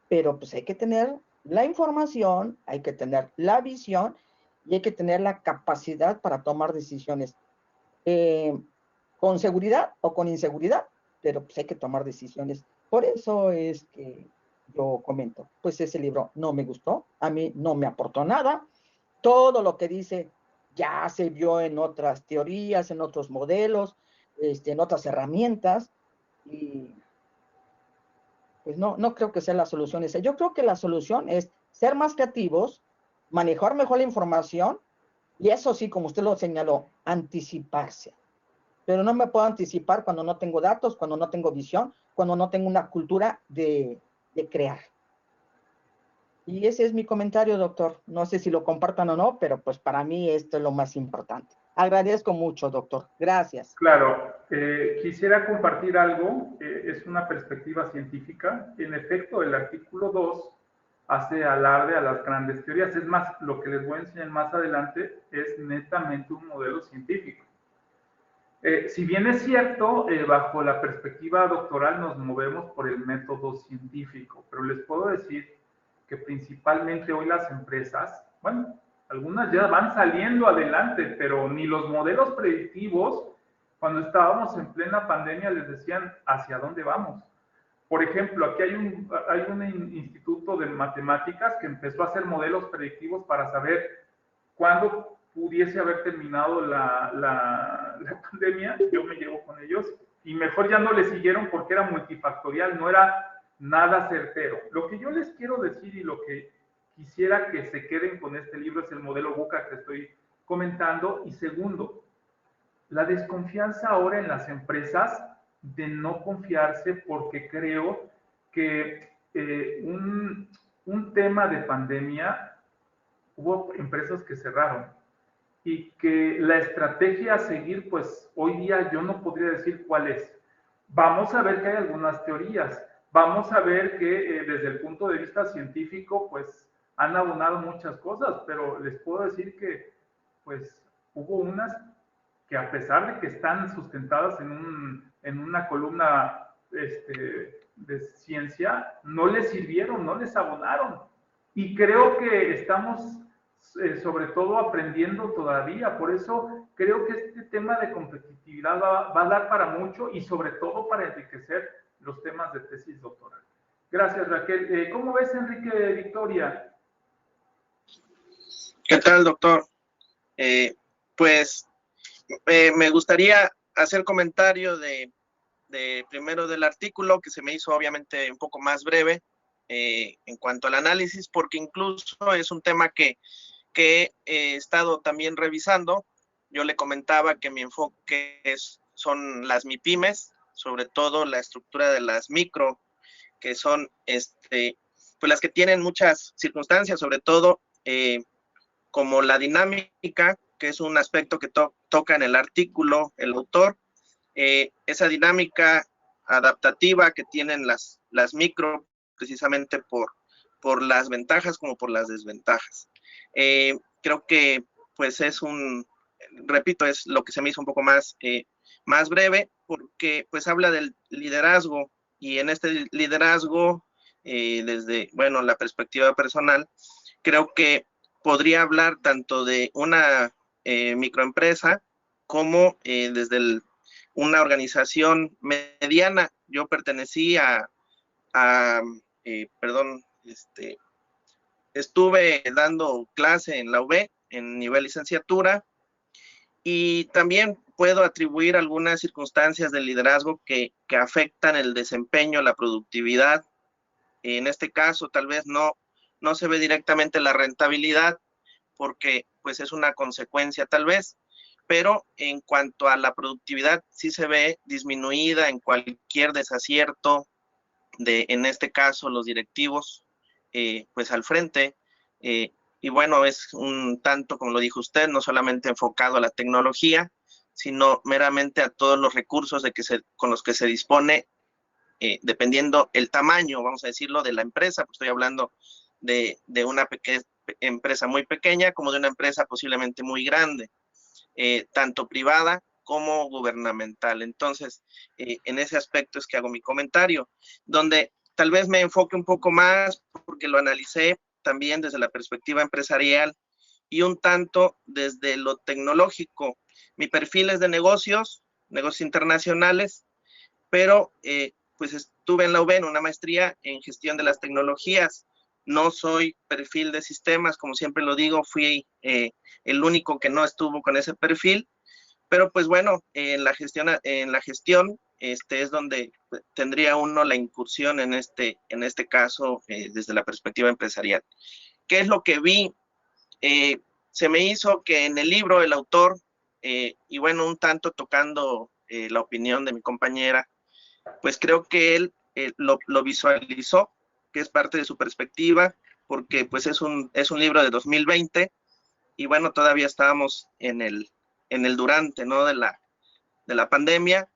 pero pues hay que tener la información, hay que tener la visión y hay que tener la capacidad para tomar decisiones con seguridad o con inseguridad, pero pues hay que tomar decisiones. Por eso es que yo comento, pues ese libro no me gustó, a mí no me aportó nada, todo lo que dice ya se vio en otras teorías, en otros modelos, en otras herramientas, y pues no creo que sea la solución esa. Yo creo que la solución es ser más creativos, manejar mejor la información, y eso sí, como usted lo señaló, anticiparse. Pero no me puedo anticipar cuando no tengo datos, cuando no tengo visión, cuando no tengo una cultura de crear. Y ese es mi comentario, doctor. No sé si lo compartan o no, pero pues para mí esto es lo más importante. Agradezco mucho, doctor. Gracias. Claro, quisiera compartir algo, es una perspectiva científica. En efecto, el artículo 2 hace alarde a las grandes teorías. Es más, lo que les voy a enseñar más adelante es netamente un modelo científico. Si bien es cierto, bajo la perspectiva doctoral nos movemos por el método científico, pero les puedo decir que principalmente hoy las empresas, bueno, algunas ya van saliendo adelante, pero ni los modelos predictivos, cuando estábamos en plena pandemia, les decían hacia dónde vamos. Por ejemplo, aquí hay un instituto de matemáticas que empezó a hacer modelos predictivos para saber cuándo pudiese haber terminado la pandemia. Yo me llevo con ellos y mejor ya no le siguieron porque era multifactorial, no era nada certero. Lo que yo les quiero decir y lo que quisiera que se queden con este libro es el modelo VUCA que estoy comentando. Y segundo, la desconfianza ahora en las empresas de no confiarse, porque creo que un tema de pandemia, hubo empresas que cerraron y que la estrategia a seguir, pues hoy día yo no podría decir cuál es. Vamos a ver que hay algunas teorías, vamos a ver que desde el punto de vista científico, pues han abonado muchas cosas, pero les puedo decir que pues hubo unas que a pesar de que están sustentadas en una columna de ciencia, no les sirvieron, no les abonaron. Y creo que estamos sobre todo aprendiendo todavía, por eso creo que este tema de competitividad va a dar para mucho y sobre todo para enriquecer los temas de tesis doctoral. Gracias, Raquel. ¿Cómo ves, Enrique Victoria? ¿Qué tal, doctor? Pues me gustaría hacer comentario de primero del artículo, que se me hizo obviamente un poco más breve en cuanto al análisis, porque incluso es un tema que he estado también revisando. Yo le comentaba que mi enfoque son las MIPYMES, sobre todo la estructura de las micro, que son pues las que tienen muchas circunstancias, sobre todo como la dinámica, que es un aspecto que toca en el artículo el autor, esa dinámica adaptativa que tienen las micro, precisamente por las ventajas como por las desventajas. Creo que pues repito, es lo que se me hizo un poco más breve. porque pues habla del liderazgo, y en este liderazgo, desde, bueno, la perspectiva personal, creo que podría hablar tanto de una microempresa como desde una organización mediana. Yo pertenecí perdón, estuve dando clase en la UB en nivel licenciatura, y también puedo atribuir algunas circunstancias de liderazgo que afectan el desempeño, la productividad. En este caso, tal vez no se ve directamente la rentabilidad, porque pues es una consecuencia tal vez, pero en cuanto a la productividad sí se ve disminuida en cualquier desacierto de, en este caso, los directivos, pues al frente. Y bueno, es un tanto, como lo dijo usted, no solamente enfocado a la tecnología, sino meramente a todos los recursos con los que se dispone, dependiendo el tamaño, vamos a decirlo, de la empresa. Pues estoy hablando de una empresa muy pequeña como de una empresa posiblemente muy grande, tanto privada como gubernamental. Entonces, en ese aspecto es que hago mi comentario, donde tal vez me enfoque un poco más, porque lo analicé también desde la perspectiva empresarial y un tanto desde lo tecnológico. Mi perfil es de negocios internacionales, pero pues estuve en la UB en una maestría en gestión de las tecnologías. No soy perfil de sistemas, como siempre lo digo, fui el único que no estuvo con ese perfil, pero pues bueno, en la gestión es donde tendría uno la incursión en este caso, desde la perspectiva empresarial. ¿Qué es lo que vi? Se me hizo que en el libro el autor, y bueno, un tanto tocando la opinión de mi compañera, pues creo que él lo visualizó, que es parte de su perspectiva, porque pues es un libro de 2020, y bueno, todavía estábamos en el durante, ¿no?, de la pandemia,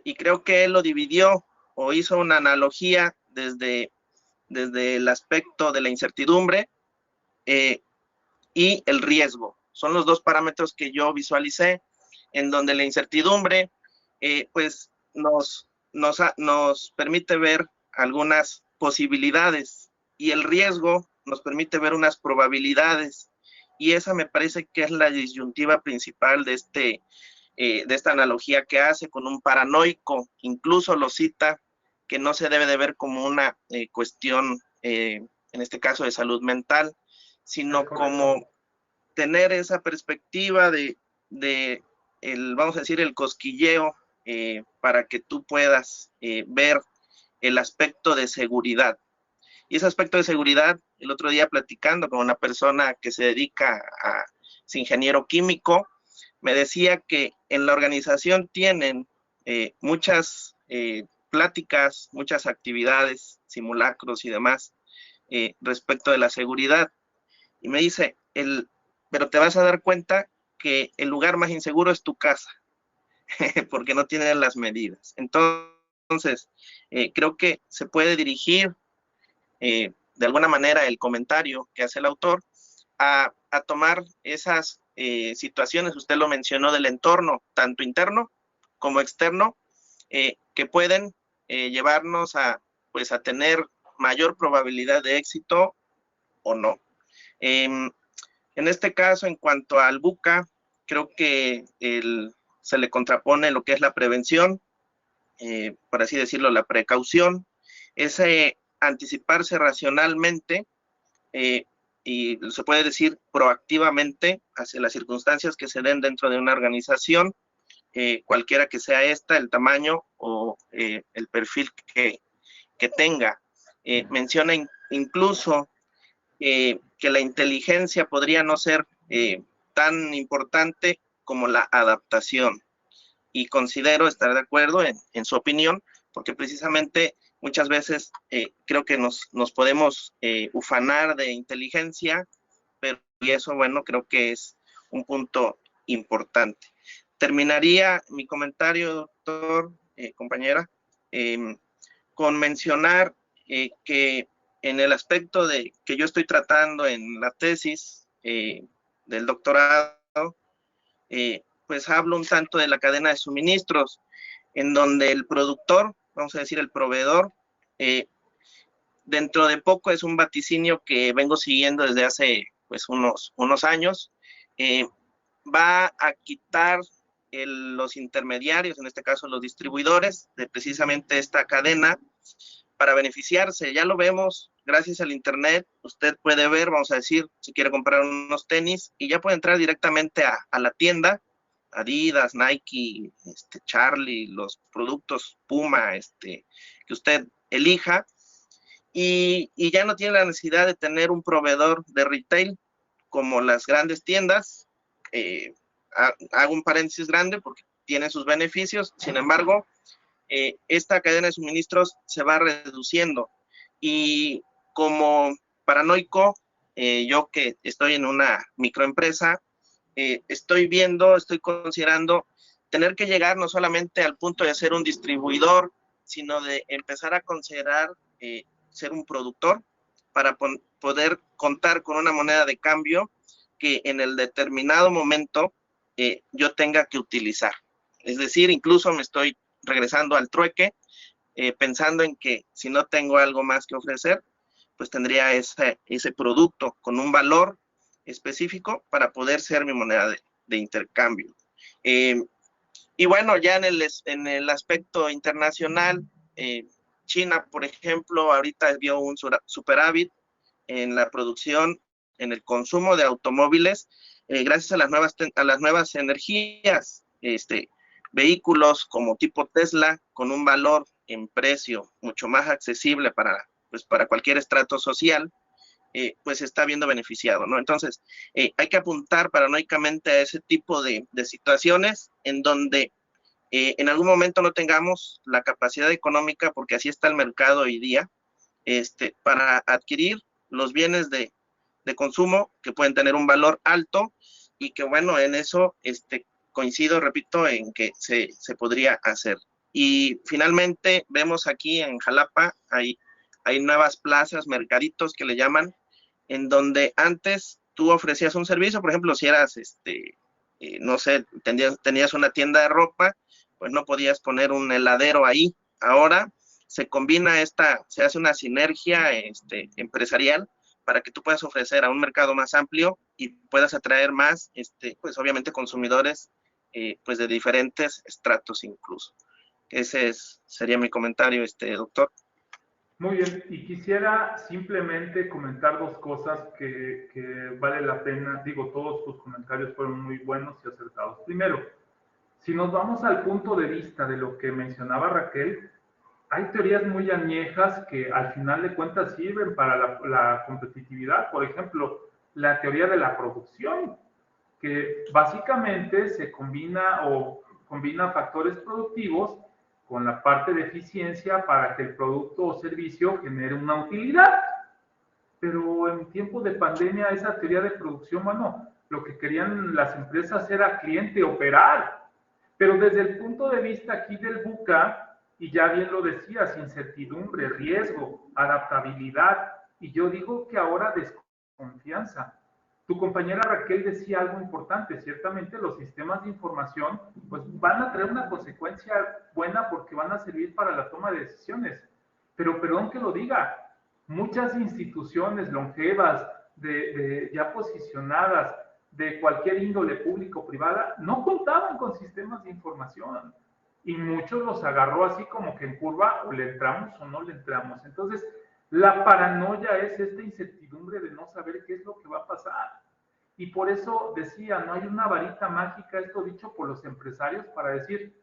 y creo que él lo dividió o hizo una analogía desde el aspecto de la incertidumbre y el riesgo. Son los dos parámetros que yo visualicé, en donde la incertidumbre pues nos permite ver algunas posibilidades, y el riesgo nos permite ver unas probabilidades, y esa me parece que es la disyuntiva principal de esta analogía que hace con un paranoico. Incluso lo cita que no se debe de ver como una cuestión, en este caso de salud mental, sino como tener esa perspectiva de vamos a decir, el cosquilleo, para que tú puedas ver el aspecto de seguridad. Y ese aspecto de seguridad, el otro día platicando con una persona que se dedica es ingeniero químico, me decía que en la organización tienen muchas pláticas, muchas actividades, simulacros y demás, respecto de la seguridad. Y me dice, pero te vas a dar cuenta que el lugar más inseguro es tu casa, porque no tienen las medidas. Entonces, creo que se puede dirigir de alguna manera el comentario que hace el autor a tomar esas situaciones, usted lo mencionó, del entorno, tanto interno como externo, que pueden llevarnos pues a tener mayor probabilidad de éxito o no. En este caso, en cuanto al BUCA, creo que se le contrapone lo que es la prevención, por así decirlo, la precaución, ese anticiparse racionalmente, y se puede decir proactivamente hacia las circunstancias que se den dentro de una organización, cualquiera que sea esta, el tamaño o el perfil que tenga. Menciona incluso que la inteligencia podría no ser tan importante como la adaptación, y considero estar de acuerdo en su opinión, porque precisamente muchas veces creo que nos podemos ufanar de inteligencia, pero y eso, bueno, creo que es un punto importante. Terminaría mi comentario, doctor, compañera, con mencionar que en el aspecto de que yo estoy tratando en la tesis del doctorado, pues hablo un tanto de la cadena de suministros. en donde el productor, vamos a decir el proveedor, dentro de poco es un vaticinio que vengo siguiendo desde hace pues unos años, va a quitar los intermediarios, en este caso los distribuidores, de precisamente esta cadena para beneficiarse. Ya lo vemos, gracias al internet, usted puede ver, vamos a decir, si quiere comprar unos tenis y ya puede entrar directamente a la tienda, Adidas, Nike, Charlie, los productos Puma, que usted elija, y ya no tiene la necesidad de tener un proveedor de retail como las grandes tiendas. Hago un paréntesis grande porque tiene sus beneficios, sin embargo, esta cadena de suministros se va reduciendo, y como paranoico, yo que estoy en una microempresa, estoy considerando tener que llegar no solamente al punto de ser un distribuidor, sino de empezar a considerar ser un productor para poder contar con una moneda de cambio que en el determinado momento yo tenga que utilizar. Es decir, incluso me estoy regresando al trueque, pensando en que si no tengo algo más que ofrecer, pues tendría ese producto con un valor específico para poder ser mi moneda de intercambio. Y bueno, ya en el aspecto internacional, China, por ejemplo, ahorita vio un superávit en la producción, en el consumo de automóviles, gracias a las nuevas energías, vehículos como tipo Tesla, con un valor en precio mucho más accesible para cualquier estrato social, pues se está viendo beneficiado, ¿no? Entonces, hay que apuntar paranoicamente a ese tipo de situaciones en donde en algún momento no tengamos la capacidad económica, porque así está el mercado hoy día, para adquirir los bienes de consumo que pueden tener un valor alto, y que bueno, en eso coincido, repito, en que se podría hacer. Y finalmente vemos aquí en Jalapa, hay nuevas plazas, mercaditos que le llaman, en donde antes tú ofrecías un servicio, por ejemplo, si eras, no sé, tenías una tienda de ropa, pues no podías poner un heladero ahí. Ahora se combina se hace una sinergia empresarial para que tú puedas ofrecer a un mercado más amplio y puedas atraer más, pues obviamente consumidores, pues de diferentes estratos incluso. Ese sería mi comentario, doctor. Muy bien, y quisiera simplemente comentar dos cosas que vale la pena. Digo, todos tus comentarios fueron muy buenos y acertados. Primero, si nos vamos al punto de vista de lo que mencionaba Raquel, hay teorías muy añejas que al final de cuentas sirven para la competitividad. Por ejemplo, la teoría de la producción, que básicamente se combina factores productivos con la parte de eficiencia para que el producto o servicio genere una utilidad. Pero en tiempos de pandemia, esa teoría de producción, bueno, lo que querían las empresas era cliente operar. Pero desde el punto de vista aquí del BUCA, y ya bien lo decías, incertidumbre, riesgo, adaptabilidad, y yo digo que ahora desconfianza. Tu compañera Raquel decía algo importante, ciertamente los sistemas de información pues van a traer una consecuencia buena porque van a servir para la toma de decisiones, pero perdón que lo diga, muchas instituciones longevas, ya posicionadas, de cualquier índole público o privada, no contaban con sistemas de información y muchos los agarró así como que en curva, o le entramos o no le entramos. Entonces, la paranoia es esta incertidumbre de no saber qué es lo que va a pasar. Y por eso decía, no hay una varita mágica, esto dicho por los empresarios, para decir,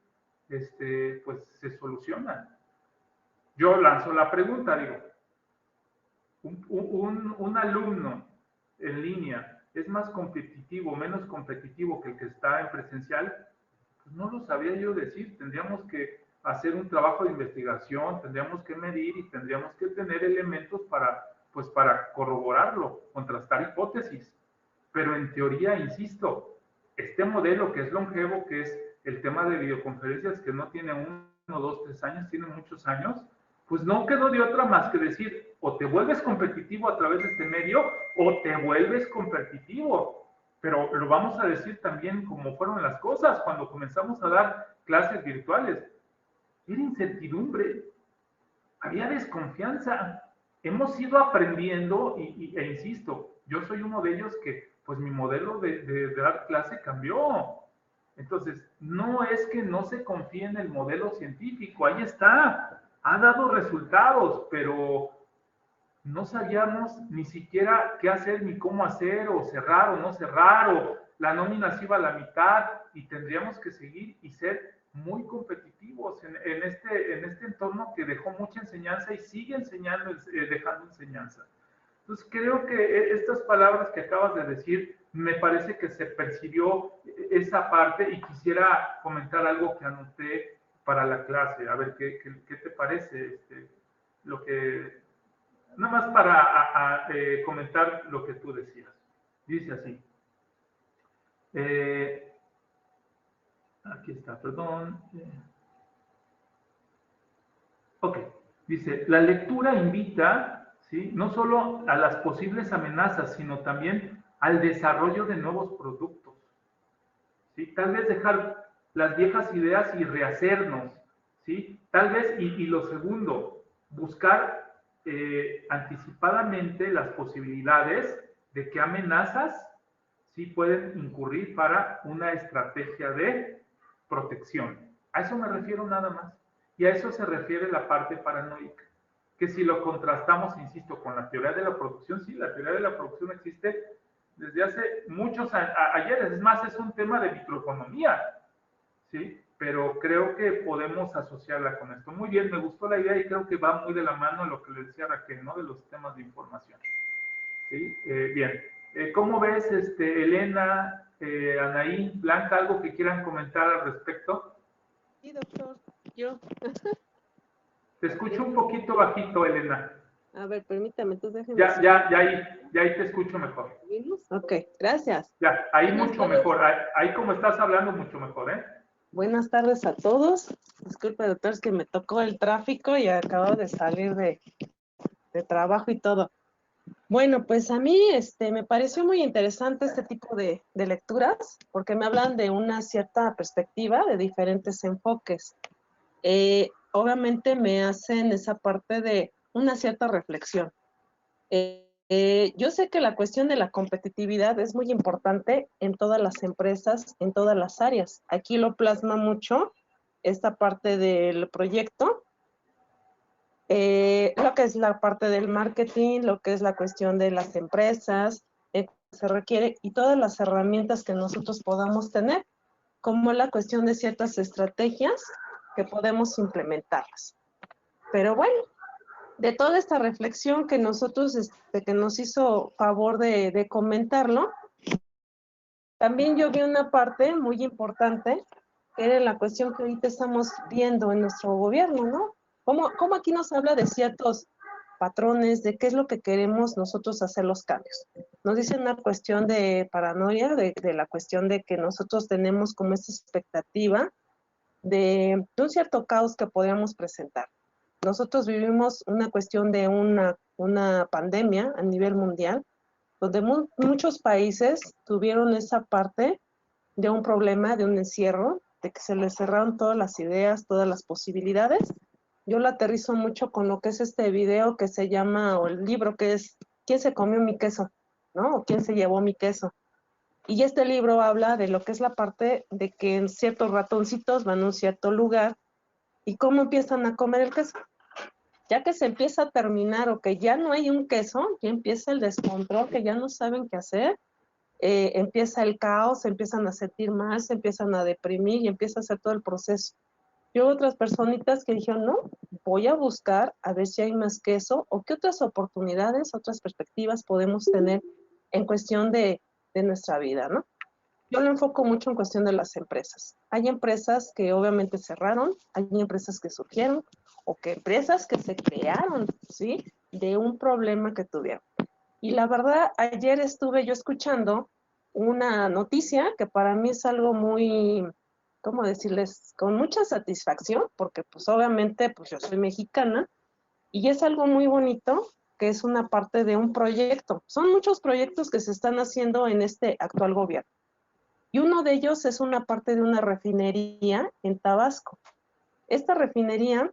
pues se soluciona. Yo lanzo la pregunta, digo, un alumno en línea es más competitivo, menos competitivo que el que está en presencial, pues no lo sabía yo decir. Tendríamos que hacer un trabajo de investigación, tendríamos que medir y tendríamos que tener elementos para corroborarlo, contrastar hipótesis. Pero en teoría, insisto, este modelo que es longevo, que es el tema de videoconferencias, que no tiene 1, 2, 3 años, tiene muchos años, pues no quedó de otra más que decir, o te vuelves competitivo a través de este medio, o te vuelves competitivo. Pero lo vamos a decir también como fueron las cosas cuando comenzamos a dar clases virtuales. era incertidumbre, había desconfianza. Hemos ido aprendiendo e insisto, yo soy uno de ellos que pues mi modelo de dar clase cambió. Entonces, no es que no se confíe en el modelo científico, ahí está, ha dado resultados, pero no sabíamos ni siquiera qué hacer, ni cómo hacer, o cerrar o no cerrar, o la nómina se iba a la mitad, y tendríamos que seguir y ser muy competitivos en este entorno que dejó mucha enseñanza y sigue enseñando, dejando enseñanza. Entonces, creo que estas palabras que acabas de decir, me parece que se percibió esa parte y quisiera comentar algo que anoté para la clase. A ver, ¿qué te parece? Lo que, nada más para comentar lo que tú decías. Dice así. Aquí está, perdón. Ok, dice, la lectura invita, ¿sí?, no solo a las posibles amenazas, sino también al desarrollo de nuevos productos. ¿Sí? Tal vez dejar las viejas ideas y rehacernos. ¿Sí? Tal vez, y lo segundo, buscar anticipadamente las posibilidades de qué amenazas sí pueden incurrir para una estrategia de protección. A eso me refiero nada más. Y a eso se refiere la parte paranoica. Que si lo contrastamos, insisto, con la teoría de la producción, sí, la teoría de la producción existe desde hace muchos ayeres. Es más, es un tema de microeconomía, ¿sí? Pero creo que podemos asociarla con esto. Muy bien, me gustó la idea y creo que va muy de la mano a lo que le decía Raquel, ¿no? De los temas de información. ¿Sí? Bien. ¿Cómo ves, Elena, Anaí, Blanca, algo que quieran comentar al respecto? Sí, doctor, yo. Te escucho un poquito bajito, Elena. A ver, permítame, entonces déjeme. Ya ahí te escucho mejor. Ok, gracias. Ya, ahí Buenas mucho tardes. mejor. Ahí como estás hablando, mucho mejor, ¿eh? Buenas tardes a todos. Disculpe, doctor, es que me tocó el tráfico y acabo de salir de trabajo y todo. Bueno, pues a mí me pareció muy interesante este tipo de lecturas porque me hablan de una cierta perspectiva, de diferentes enfoques. Obviamente me hacen esa parte de una cierta reflexión. Yo sé que la cuestión de la competitividad es muy importante en todas las empresas, en todas las áreas. Aquí lo plasma mucho esta parte del proyecto, lo que es la parte del marketing, lo que es la cuestión de las empresas, se requiere, y todas las herramientas que nosotros podamos tener, como la cuestión de ciertas estrategias que podemos implementarlas. Pero bueno, de toda esta reflexión que nosotros, que nos hizo favor de comentarlo, también yo vi una parte muy importante, que era la cuestión que ahorita estamos viendo en nuestro gobierno, ¿no? ¿Cómo aquí nos habla de ciertos patrones, de qué es lo que queremos nosotros hacer los cambios? Nos dice una cuestión de paranoia, de la cuestión de que nosotros tenemos como esta expectativa de un cierto caos que podríamos presentar. Nosotros vivimos una cuestión de una pandemia a nivel mundial, donde muchos países tuvieron esa parte de un problema, de un encierro, de que se les cerraron todas las ideas, todas las posibilidades. Yo lo aterrizo mucho con lo que es este video que se llama, o el libro que es ¿Quién se comió mi queso? ¿No? O ¿Quién se llevó mi queso? Y este libro habla de lo que es la parte de que en ciertos ratoncitos van a un cierto lugar y cómo empiezan a comer el queso. Ya que se empieza a terminar o que ya no hay un queso, ya empieza el descontrol, que ya no saben qué hacer, empieza el caos, se empiezan a sentir mal, se empiezan a deprimir y empieza a hacer todo el proceso. Yo otras personitas que dijeron, no, voy a buscar a ver si hay más queso o qué otras oportunidades, otras perspectivas podemos tener en cuestión de nuestra vida, ¿no? Yo lo enfoco mucho en cuestión de las empresas. Hay empresas que obviamente cerraron, hay empresas que surgieron, o que empresas que se crearon, ¿sí? De un problema que tuvieron. Y la verdad, ayer estuve yo escuchando una noticia que para mí es algo muy, ¿cómo decirles? Con mucha satisfacción, porque pues obviamente pues yo soy mexicana, y es algo muy bonito, que es una parte de un proyecto. Son muchos proyectos que se están haciendo en este actual gobierno. Y uno de ellos es una parte de una refinería en Tabasco. esta refinería,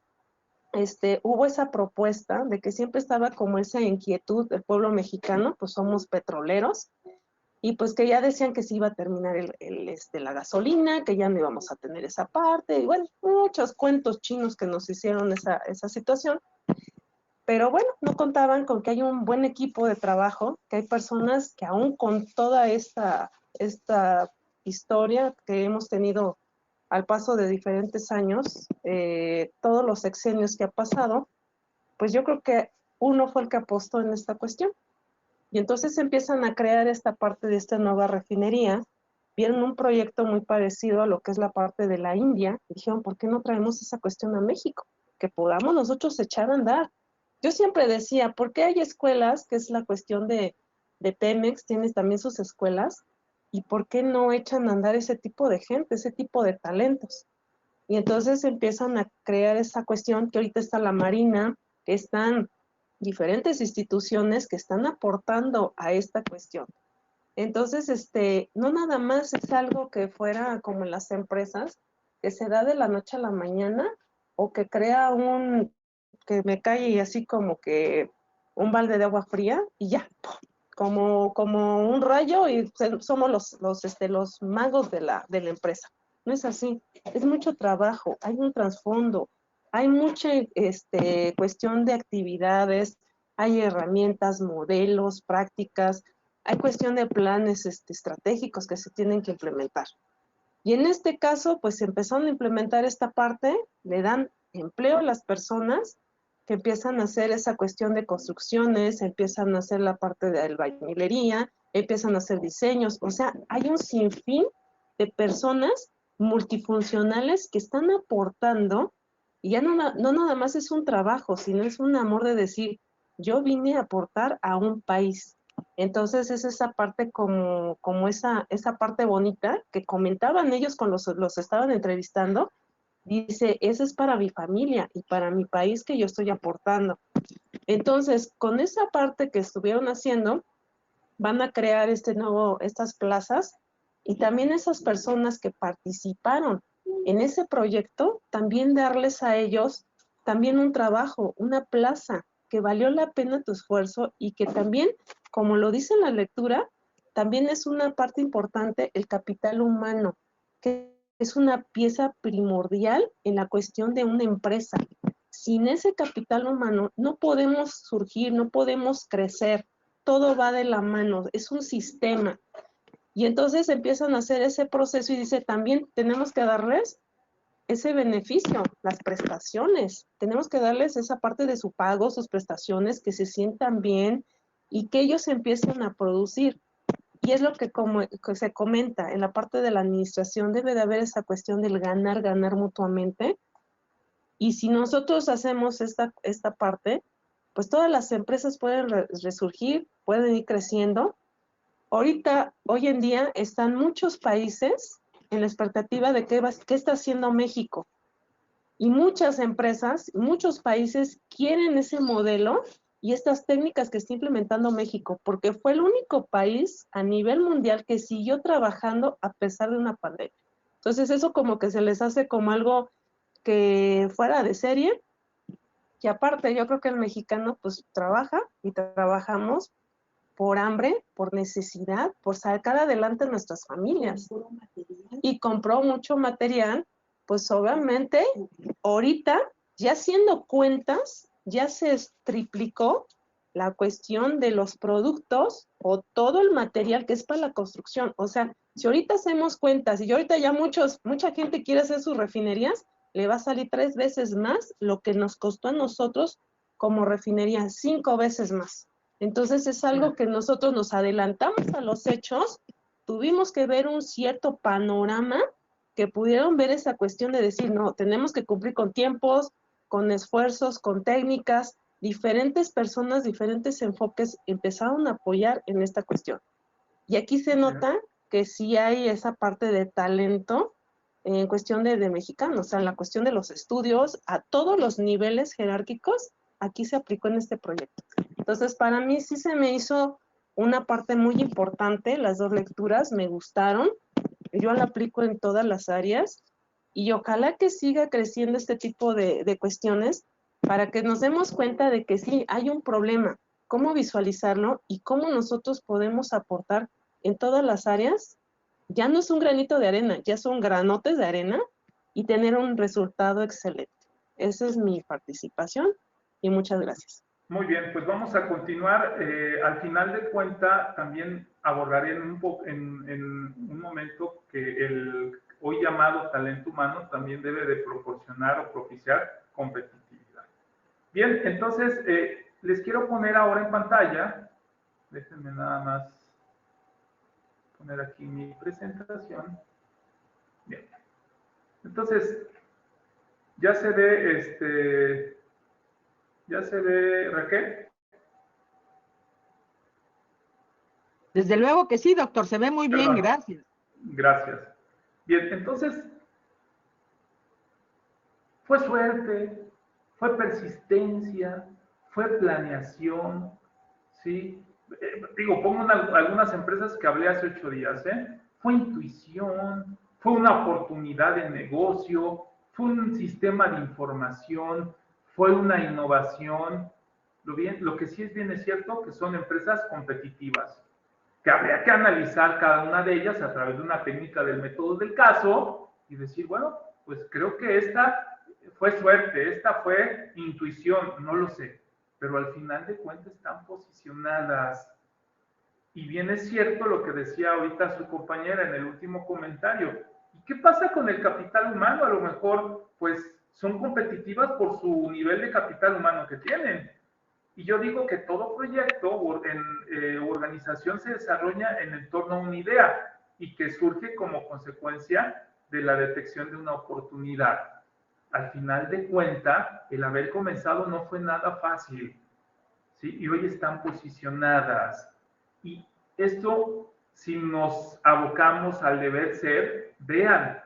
hubo esa propuesta de que siempre estaba como esa inquietud del pueblo mexicano, pues somos petroleros, y pues que ya decían que se iba a terminar la gasolina, que ya no íbamos a tener esa parte, y bueno, muchos cuentos chinos que nos hicieron esa situación. Pero bueno, no contaban con que hay un buen equipo de trabajo, que hay personas que aún con toda esta historia que hemos tenido al paso de diferentes años, todos los sexenios que ha pasado, pues yo creo que uno fue el que apostó en esta cuestión. Y entonces empiezan a crear esta parte de esta nueva refinería, vieron un proyecto muy parecido a lo que es la parte de la India, y dijeron, ¿por qué no traemos esa cuestión a México? Que podamos nosotros echar a andar. Yo siempre decía, ¿por qué hay escuelas, que es la cuestión de Pemex, tiene también sus escuelas, y por qué no echan a andar ese tipo de gente, ese tipo de talentos? Y entonces empiezan a crear esa cuestión que ahorita está la Marina, que están diferentes instituciones que están aportando a esta cuestión. Entonces, no nada más es algo que fuera como en las empresas, que se da de la noche a la mañana, o que crea que me cae así como que un balde de agua fría, y ya, como un rayo, y somos los magos de la empresa. No es así, es mucho trabajo, hay un trasfondo, hay mucha cuestión de actividades, hay herramientas, modelos, prácticas, hay cuestión de planes estratégicos que se tienen que implementar. Y en este caso, pues empezaron a implementar esta parte, le dan empleo a las personas que empiezan a hacer esa cuestión de construcciones, empiezan a hacer la parte de albañilería, empiezan a hacer diseños, o sea, hay un sinfín de personas multifuncionales que están aportando, y ya no nada más es un trabajo, sino es un amor de decir, yo vine a aportar a un país. Entonces es esa parte como esa parte bonita que comentaban ellos cuando los estaban entrevistando. Dice, eso es para mi familia y para mi país que yo estoy aportando. Entonces, con esa parte que estuvieron haciendo, van a crear estas plazas, y también esas personas que participaron en ese proyecto, también darles a ellos también un trabajo, una plaza, que valió la pena tu esfuerzo, y que también, como lo dice en la lectura, también es una parte importante el capital humano, que es una pieza primordial en la cuestión de una empresa. Sin ese capital humano no podemos surgir, no podemos crecer, todo va de la mano, es un sistema. Y entonces empiezan a hacer ese proceso, y dice, también tenemos que darles ese beneficio, las prestaciones, tenemos que darles esa parte de su pago, sus prestaciones, que se sientan bien y que ellos empiecen a producir. Y es lo que se comenta, en la parte de la administración debe de haber esa cuestión del ganar mutuamente. Y si nosotros hacemos esta parte, pues todas las empresas pueden resurgir, pueden ir creciendo. Hoy en día están muchos países en la expectativa de qué está haciendo México. Y muchas empresas, muchos países quieren ese modelo y estas técnicas que está implementando México, porque fue el único país a nivel mundial que siguió trabajando a pesar de una pandemia. Entonces eso como que se les hace como algo que fuera de serie. Y aparte, yo creo que el mexicano pues trabaja y trabajamos por hambre, por necesidad, por sacar adelante nuestras familias. Y compró mucho material, pues obviamente ahorita, ya haciendo cuentas, ya se triplicó la cuestión de los productos o todo el material que es para la construcción. O sea, si ahorita hacemos cuentas y ahorita ya mucha gente quiere hacer sus refinerías, le va a salir 3 veces más lo que nos costó a nosotros como refinería, 5 veces más. Entonces es algo que nosotros nos adelantamos a los hechos, tuvimos que ver un cierto panorama que pudieron ver esa cuestión de decir, no, tenemos que cumplir con tiempos, con esfuerzos, con técnicas, diferentes personas, diferentes enfoques empezaron a apoyar en esta cuestión. Y aquí se nota que sí hay esa parte de talento en cuestión de mexicanos, o sea, en la cuestión de los estudios, a todos los niveles jerárquicos, aquí se aplicó en este proyecto. Entonces, para mí sí se me hizo una parte muy importante, las 2 lecturas me gustaron, yo la aplico en todas las áreas, Y ojalá que siga creciendo este tipo de cuestiones para que nos demos cuenta de que sí, hay un problema, cómo visualizarlo y cómo nosotros podemos aportar en todas las áreas. Ya no es un granito de arena, ya son granotes de arena y tener un resultado excelente. Esa es mi participación y muchas gracias. Muy bien, pues vamos a continuar. Al final de cuenta, también abordaré en un momento que el hoy llamado talento humano también debe de proporcionar o propiciar competitividad. Bien, entonces les quiero poner ahora en pantalla, déjenme nada más poner aquí mi presentación. Bien, entonces ya se ve Raquel. Desde luego que sí, doctor, se ve muy bien, Perdón. gracias. Gracias. Bien, entonces, fue suerte, fue persistencia, fue planeación, ¿sí? Digo, pongo algunas empresas que hablé hace 8 días, ¿eh? Fue intuición, fue una oportunidad de negocio, fue un sistema de información, fue una innovación. Lo que sí es bien es cierto que son empresas competitivas, que habría que analizar cada una de ellas a través de una técnica del método del caso y decir, bueno, pues creo que esta fue suerte, esta fue intuición, no lo sé, pero al final de cuentas están posicionadas. Y bien es cierto lo que decía ahorita su compañera en el último comentario. ¿Y qué pasa con el capital humano? A lo mejor, pues, son competitivas por su nivel de capital humano que tienen. Y yo digo que todo proyecto o organización se desarrolla en torno a una idea y que surge como consecuencia de la detección de una oportunidad. Al final de cuentas, el haber comenzado no fue nada fácil, ¿sí? Y hoy están posicionadas. Y esto, si nos abocamos al deber ser, vean,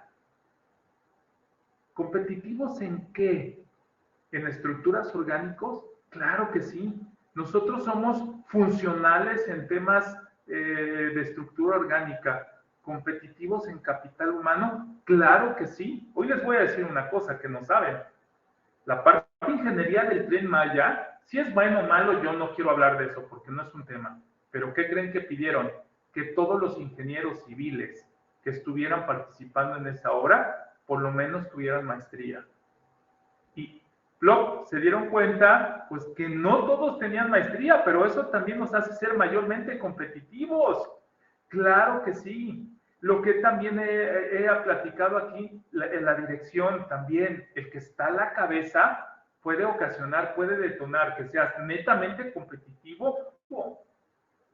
¿competitivos en qué? ¿En estructuras orgánicos? Claro que sí. Nosotros somos funcionales en temas de estructura orgánica. ¿Competitivos en capital humano? Claro que sí. Hoy les voy a decir una cosa que no saben. La parte de ingeniería del Tren Maya, si es bueno o malo, yo no quiero hablar de eso porque no es un tema. Pero ¿qué creen que pidieron? Que todos los ingenieros civiles que estuvieran participando en esa obra, por lo menos tuvieran maestría. Y plop, se dieron cuenta, pues que no todos tenían maestría, pero eso también nos hace ser mayormente competitivos. Claro que sí. Lo que también he platicado aquí, en la dirección también, el que está a la cabeza puede ocasionar, puede detonar que seas netamente competitivo o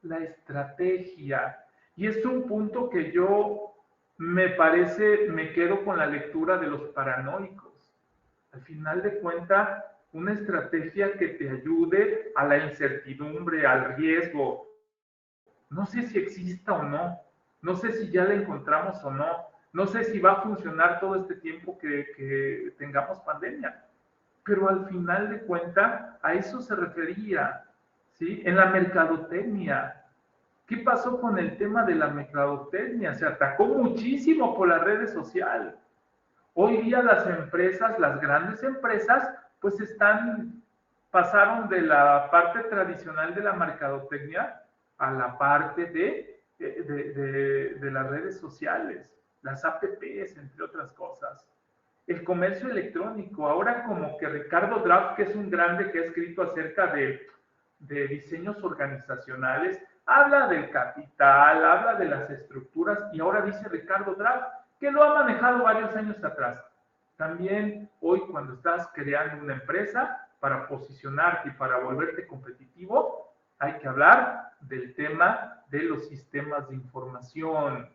la estrategia. Y es un punto que yo me parece, me quedo con la lectura de los paranoicos. Al final de cuentas, una estrategia que te ayude a la incertidumbre, al riesgo. No sé si exista o no, no sé si ya la encontramos o no, no sé si va a funcionar todo este tiempo que tengamos pandemia, pero al final de cuentas a eso se refería, ¿sí? En la mercadotecnia. ¿Qué pasó con el tema de la mercadotecnia? Se atacó muchísimo por las redes sociales. Hoy día las empresas, las grandes empresas, pues pasaron de la parte tradicional de la mercadotecnia a la parte de las redes sociales, las apps, entre otras cosas. El comercio electrónico, ahora como que Ricardo Draft, que es un grande que ha escrito acerca de diseños organizacionales, habla del capital, habla de las estructuras, y ahora dice Ricardo Draft, que lo ha manejado varios años atrás. También hoy cuando estás creando una empresa, para posicionarte y para volverte competitivo, hay que hablar del tema de los sistemas de información.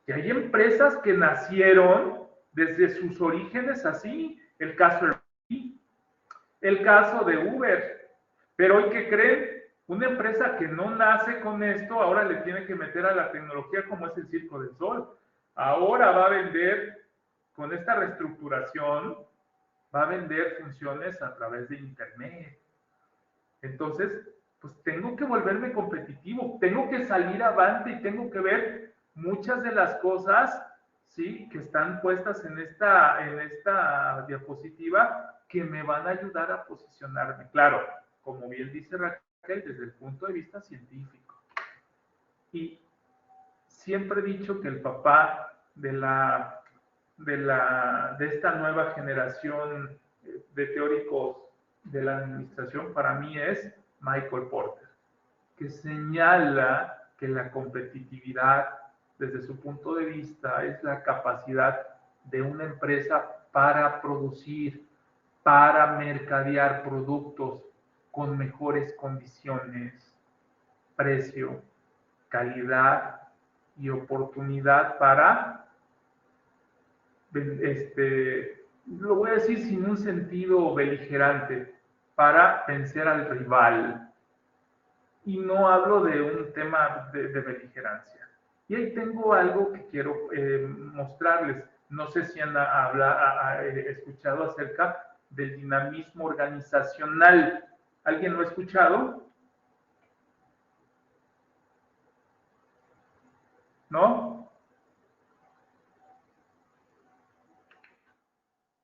Y hay empresas que nacieron desde sus orígenes así, el caso de Uber. Pero hoy, ¿qué creen? Una empresa que no nace con esto, ahora le tiene que meter a la tecnología como es el Circo del Sol. Ahora va a vender, con esta reestructuración, va a vender funciones a través de Internet. Entonces, pues tengo que volverme competitivo, tengo que salir avante y tengo que ver muchas de las cosas, ¿sí? Que están puestas en esta diapositiva que me van a ayudar a posicionarme. Claro, como bien dice Raquel, desde el punto de vista científico. Y siempre he dicho que el papá de esta nueva generación de teóricos de la administración para mí es Michael Porter, que señala que la competitividad desde su punto de vista es la capacidad de una empresa para producir, para mercadear productos con mejores condiciones, precio, calidad y oportunidad para, lo voy a decir sin un sentido beligerante, para vencer al rival. Y no hablo de un tema de beligerancia. Y ahí tengo algo que quiero mostrarles. No sé si han escuchado acerca del dinamismo organizacional. ¿Alguien lo ha escuchado? ¿No?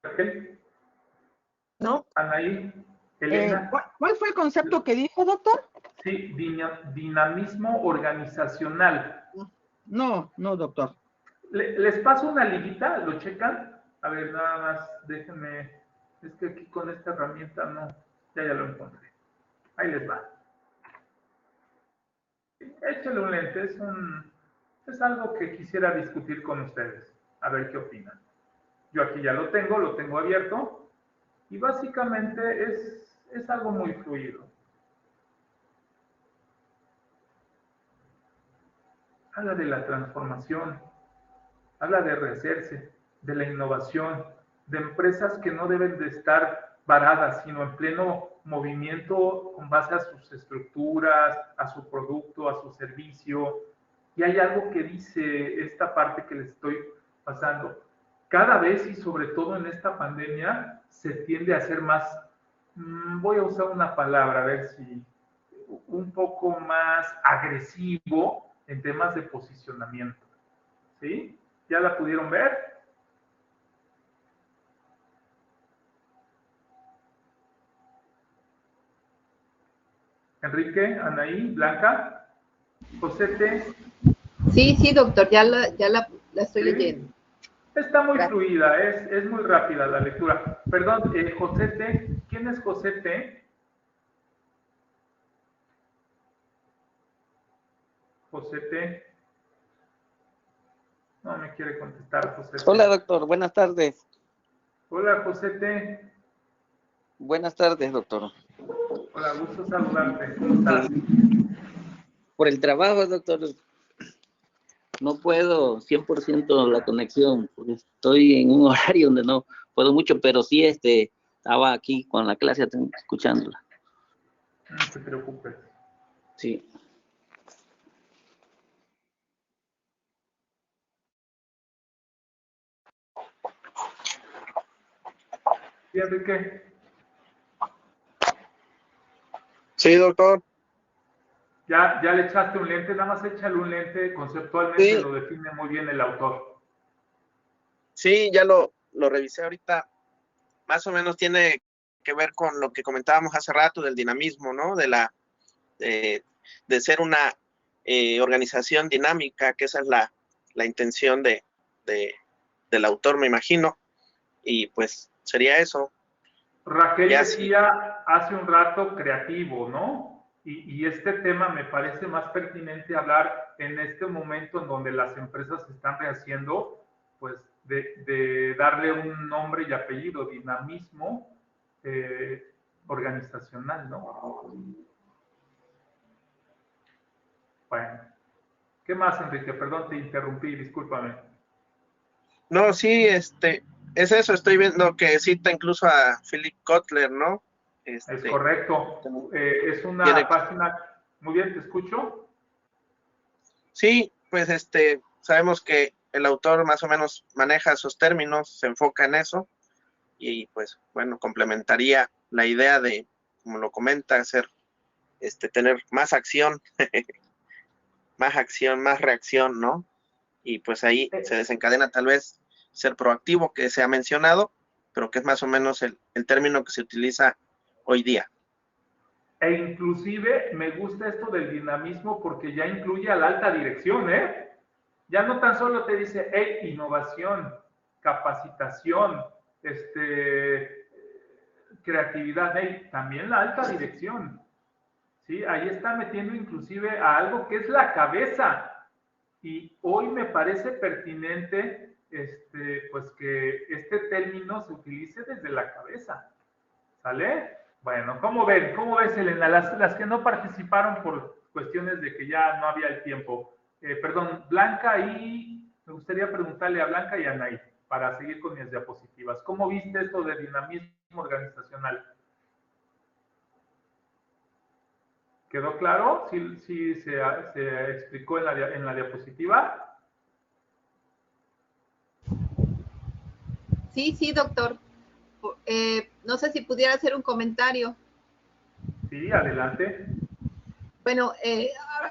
¿Raquel? ¿No? ¿Anaí? ¿Elena? ¿Cuál fue el concepto que dijo, doctor? Sí, dinamismo organizacional. No, doctor. Les paso una liguita, ¿lo checan? A ver, nada más, déjenme. Es que aquí con esta herramienta no. Ya lo encontré. Ahí les va. Échale un lente, es algo que quisiera discutir con ustedes. A ver qué opinan. Yo aquí ya lo tengo abierto. Y básicamente es algo muy fluido. Habla de la transformación, habla de rehacerse, de la innovación, de empresas que no deben de estar varadas, sino en pleno movimiento con base a sus estructuras, a su producto, a su servicio. Y hay algo que dice esta parte que les estoy pasando. Cada vez y sobre todo en esta pandemia se tiende a ser más, voy a usar una palabra, a ver si, un poco más agresivo en temas de posicionamiento. ¿Sí? ¿Ya la pudieron ver? Enrique, Anaí, Blanca, Josete. Sí, doctor, ya la estoy leyendo. Está muy fluida, es muy rápida la lectura. Perdón, Josete, ¿quién es Josete? Josete. No me quiere contestar, Josete. Hola, doctor, buenas tardes. Hola, Josete. Buenas tardes, doctor. Hola, gusto saludarte. ¿Cómo estás? Por el trabajo, doctor, no puedo 100% la conexión, porque estoy en un horario donde no puedo mucho, pero sí estaba aquí con la clase escuchándola. No te preocupes. Sí. ¿Sí, Enrique? Sí, doctor. Ya le echaste un lente, nada más échale un lente, conceptualmente Sí. lo define muy bien el autor. Sí, ya lo revisé ahorita. Más o menos tiene que ver con lo que comentábamos hace rato del dinamismo, ¿no? De ser una organización dinámica, que esa es la intención del autor, me imagino. Y pues sería eso. Raquel Ya decía hace un rato creativo, ¿no? Y este tema me parece más pertinente hablar en este momento en donde las empresas se están rehaciendo, pues de darle un nombre y apellido, dinamismo organizacional, ¿no? Bueno, ¿qué más, Enrique? Perdón, te interrumpí, discúlpame. No, sí, es eso, estoy viendo que cita incluso a Philip Kotler, ¿no? Es correcto. Es una página. Muy bien, ¿te escucho? Sí, pues sabemos que el autor más o menos maneja esos términos, se enfoca en eso, y pues bueno, complementaría la idea de, como lo comenta, hacer, tener más acción, más reacción, ¿no? y pues ahí se desencadena tal vez ser proactivo, que se ha mencionado, pero que es más o menos el término que se utiliza hoy día. E inclusive me gusta esto del dinamismo porque ya incluye a la alta dirección, ¿eh? Ya no tan solo te dice, hey, innovación, capacitación, creatividad, hey, también la alta dirección. ¿Sí? Ahí está metiendo inclusive a algo que es la cabeza. Y hoy me parece pertinente pues que este término se utilice desde la cabeza. ¿Sale? Bueno, ¿cómo ven? ¿Cómo ves, Elena? Las que no participaron por cuestiones de que ya no había el tiempo. Perdón, Blanca, y me gustaría preguntarle a Blanca y a Anaí para seguir con mis diapositivas. ¿Cómo viste esto de dinamismo organizacional? ¿Quedó claro? ¿Sí se explicó en la diapositiva? Sí, doctor. No sé si pudiera hacer un comentario. Sí, adelante. Bueno,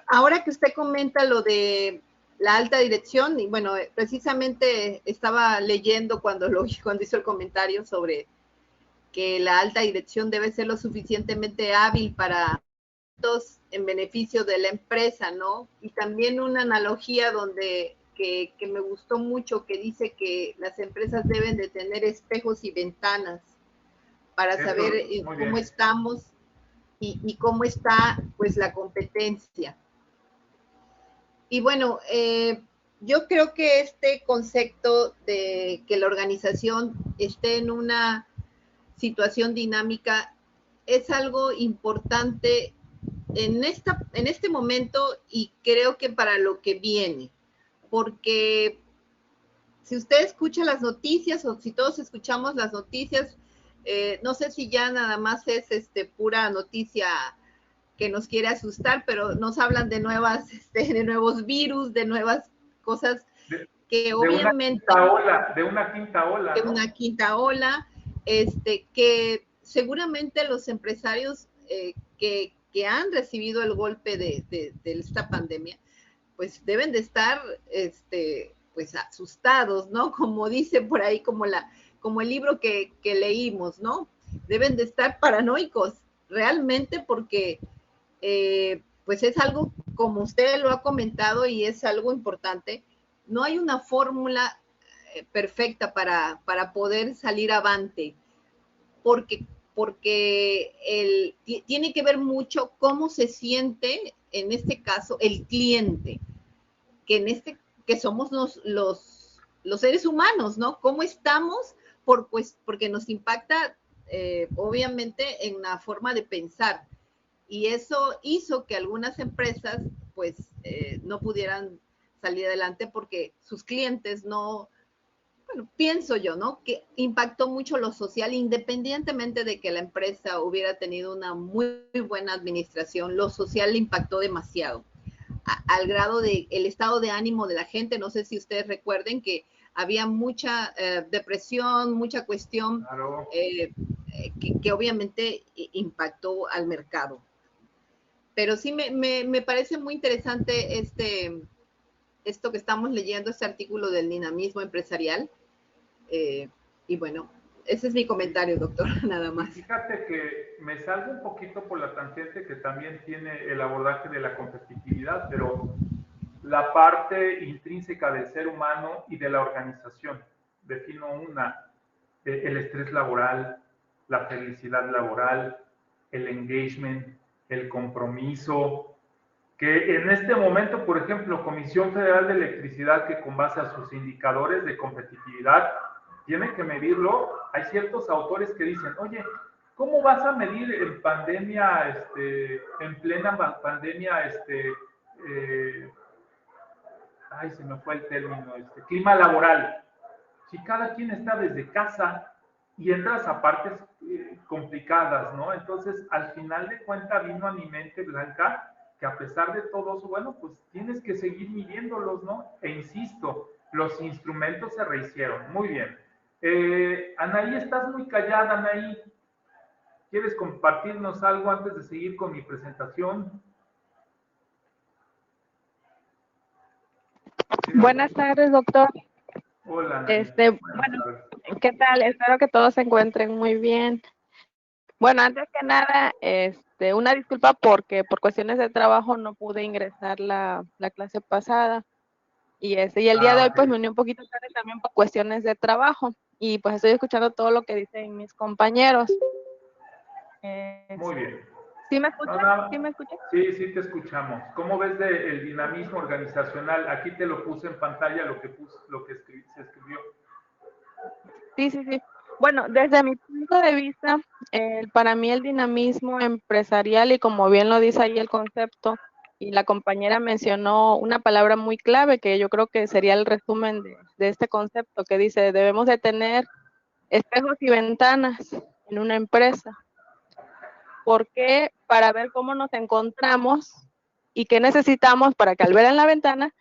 ahora que usted comenta lo de la alta dirección, y bueno, precisamente estaba leyendo cuando hizo el comentario sobre que la alta dirección debe ser lo suficientemente hábil para todos en beneficio de la empresa, ¿no? Y también una analogía donde que me gustó mucho, que dice que las empresas deben de tener espejos y ventanas para saber cómo estamos y cómo está pues la competencia. Y bueno, yo creo que este concepto de que la organización esté en una situación dinámica es algo importante en este momento y creo que para lo que viene, porque si usted escucha las noticias o si todos escuchamos las noticias, no sé si ya nada más es pura noticia que nos quiere asustar, pero nos hablan de de nuevos virus, de nuevas cosas que obviamente... De una quinta ola, de ¿no? una quinta ola, que seguramente los empresarios que han recibido el golpe de esta pandemia, pues deben de estar pues asustados, ¿no? Como dice por ahí, como el libro que leímos, ¿no? Deben de estar paranoicos realmente porque pues es algo, como usted lo ha comentado y es algo importante, no hay una fórmula perfecta para poder salir avante, porque tiene que ver mucho cómo se siente, en este caso, el cliente, que somos los seres humanos, ¿no? ¿Cómo estamos? Porque nos impacta, obviamente, en la forma de pensar. Y eso hizo que algunas empresas, pues, no pudieran salir adelante porque sus clientes no, bueno, pienso yo, ¿no? Que impactó mucho lo social, independientemente de que la empresa hubiera tenido una muy buena administración, lo social le impactó demasiado, al grado de el estado de ánimo de la gente. No sé si ustedes recuerden que había mucha depresión, mucha cuestión, Claro. que obviamente impactó al mercado. Pero sí me parece muy interesante esto que estamos leyendo, este artículo del dinamismo empresarial. Y bueno, ese es mi comentario, doctor, nada más. Fíjate que me salgo un poquito por la tangente que también tiene el abordaje de la competitividad, pero la parte intrínseca del ser humano y de la organización. Defino una, el estrés laboral, la felicidad laboral, el engagement, el compromiso, que en este momento, por ejemplo, Comisión Federal de Electricidad, que con base a sus indicadores de competitividad tiene que medirlo, hay ciertos autores que dicen, oye, ¿cómo vas a medir en pandemia, en plena pandemia, se me fue el término, clima laboral? Si cada quien está desde casa y entras a partes complicadas, ¿no? Entonces, al final de cuentas vino a mi mente, Blanca, que a pesar de todo eso, bueno, pues tienes que seguir midiéndolos, ¿no? E insisto, los instrumentos se rehicieron. Muy bien. Anaí, estás muy callada, Anaí. ¿Quieres compartirnos algo antes de seguir con mi presentación? Buenas tardes, doctor. Hola, Nani. Bueno, ¿qué tal? Espero que todos se encuentren muy bien. Bueno, antes que nada, una disculpa porque por cuestiones de trabajo no pude ingresar la clase pasada. Y el día de hoy pues me uní un poquito tarde también por cuestiones de trabajo. Y pues estoy escuchando todo lo que dicen mis compañeros. Muy bien. ¿Sí me escuchan? ¿Sí me escuchan? Sí, sí te escuchamos. ¿Cómo ves el dinamismo organizacional? Aquí te lo puse en pantalla lo que se escribió. Sí. Bueno, desde mi punto de vista, para mí el dinamismo empresarial, y como bien lo dice ahí el concepto, y la compañera mencionó una palabra muy clave que yo creo que sería el resumen de este concepto, que dice, debemos de tener espejos y ventanas en una empresa. ¿Por qué? Para ver cómo nos encontramos y qué necesitamos para que al ver en la ventana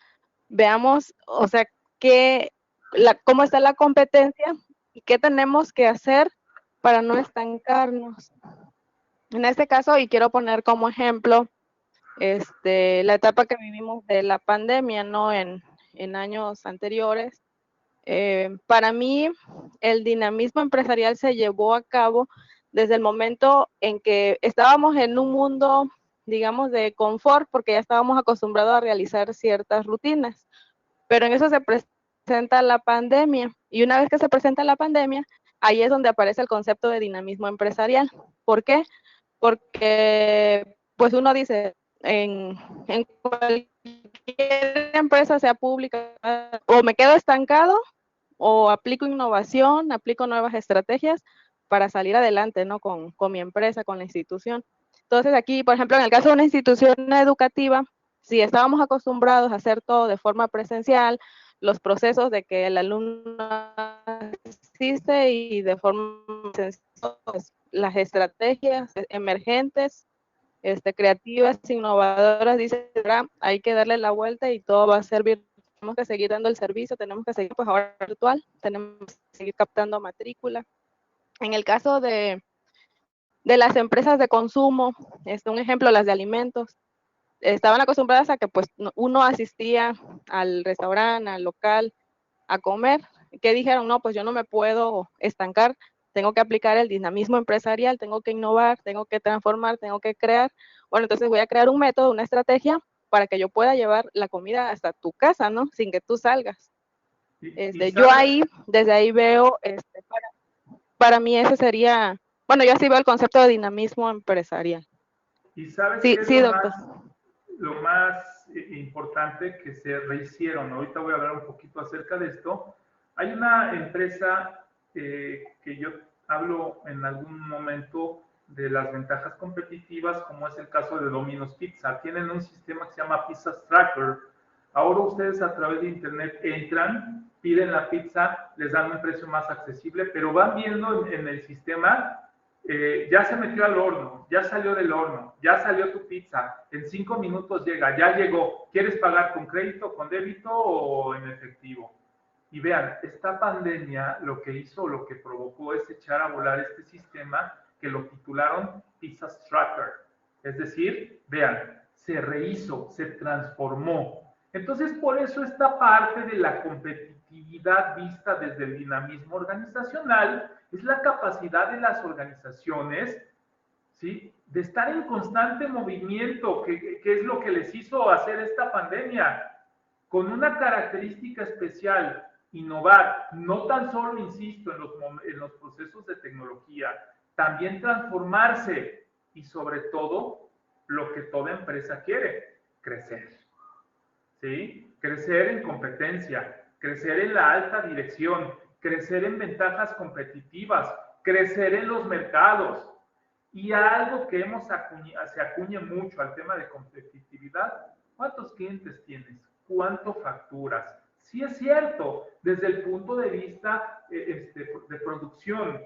veamos, o sea, cómo está la competencia y qué tenemos que hacer para no estancarnos. En este caso, y quiero poner como ejemplo, la etapa que vivimos de la pandemia, ¿no? En años anteriores. Para mí, el dinamismo empresarial se llevó a cabo desde el momento en que estábamos en un mundo, digamos, de confort, porque ya estábamos acostumbrados a realizar ciertas rutinas. Pero en eso se presenta la pandemia, y una vez que se presenta la pandemia, ahí es donde aparece el concepto de dinamismo empresarial. ¿Por qué? Porque pues uno dice, en cualquier empresa, sea pública, o me quedo estancado, o aplico innovación, aplico nuevas estrategias para salir adelante, ¿no? Con mi empresa, con la institución. Entonces aquí, por ejemplo, en el caso de una institución educativa, si estábamos acostumbrados a hacer todo de forma presencial, los procesos de que el alumno asiste y de forma sencilla, pues, las estrategias emergentes, creativas, innovadoras, dicen, hay que darle la vuelta y todo va a ser virtual. Tenemos que seguir dando el servicio, tenemos que seguir pues ahora virtual, tenemos que seguir captando matrícula. En el caso de las empresas de consumo, un ejemplo, las de alimentos, estaban acostumbradas a que pues uno asistía al restaurante, al local, a comer. ¿Qué dijeron? No, pues yo no me puedo estancar, tengo que aplicar el dinamismo empresarial, tengo que innovar, tengo que transformar, tengo que crear. Bueno, entonces voy a crear un método, una estrategia para que yo pueda llevar la comida hasta tu casa, ¿no? Sin que tú salgas. Yo ahí, desde ahí veo, para mí ese sería, bueno, yo así veo el concepto de dinamismo empresarial. ¿Y sabes sí, qué es sí, doctor. Lo más importante que se rehicieron? Ahorita voy a hablar un poquito acerca de esto. Hay una empresa que yo hablo en algún momento de las ventajas competitivas, como es el caso de Domino's Pizza. Tienen un sistema que se llama Pizza Tracker. Ahora ustedes a través de internet entran, piden la pizza, les dan un precio más accesible, pero van viendo en el sistema, ya se metió al horno, ya salió del horno, ya salió tu pizza, en 5 minutos llega, ya llegó. ¿Quieres pagar con crédito, con débito o en efectivo? Y vean, esta pandemia lo que hizo, lo que provocó es echar a volar este sistema que lo titularon Pizza Tracker. Es decir, vean, se rehizo, se transformó. Entonces, por eso esta parte de la competitividad vista desde el dinamismo organizacional es la capacidad de las organizaciones, ¿sí?, de estar en constante movimiento, que es lo que les hizo hacer esta pandemia, con una característica especial: innovar, no tan solo, insisto, en los procesos de tecnología, también transformarse y sobre todo lo que toda empresa quiere, crecer. ¿Sí? Crecer en competencia, crecer en la alta dirección, crecer en ventajas competitivas, crecer en los mercados. Y algo que se acuña mucho al tema de competitividad: ¿cuántos clientes tienes? ¿Cuánto facturas? Sí, es cierto, desde el punto de vista de producción,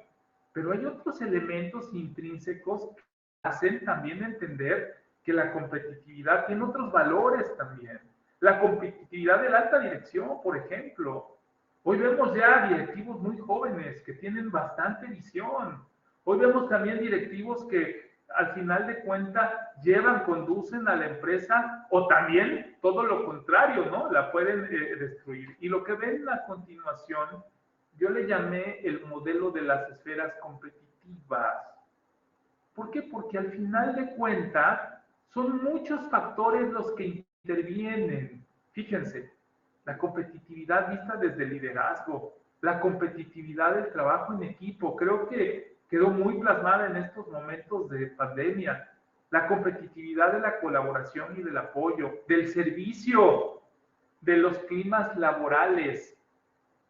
pero hay otros elementos intrínsecos que hacen también entender que la competitividad tiene otros valores también. La competitividad de la alta dirección, por ejemplo. Hoy vemos ya directivos muy jóvenes que tienen bastante visión. Hoy vemos también directivos que al final de cuentas conducen a la empresa, o también todo lo contrario, ¿no? La pueden destruir. Y lo que ven a continuación, yo le llamé el modelo de las esferas competitivas. ¿Por qué? Porque al final de cuentas son muchos factores los que intervienen. Fíjense, la competitividad vista desde el liderazgo, la competitividad del trabajo en equipo, creo que quedó muy plasmada en estos momentos de pandemia. La competitividad de la colaboración y del apoyo, del servicio, de los climas laborales,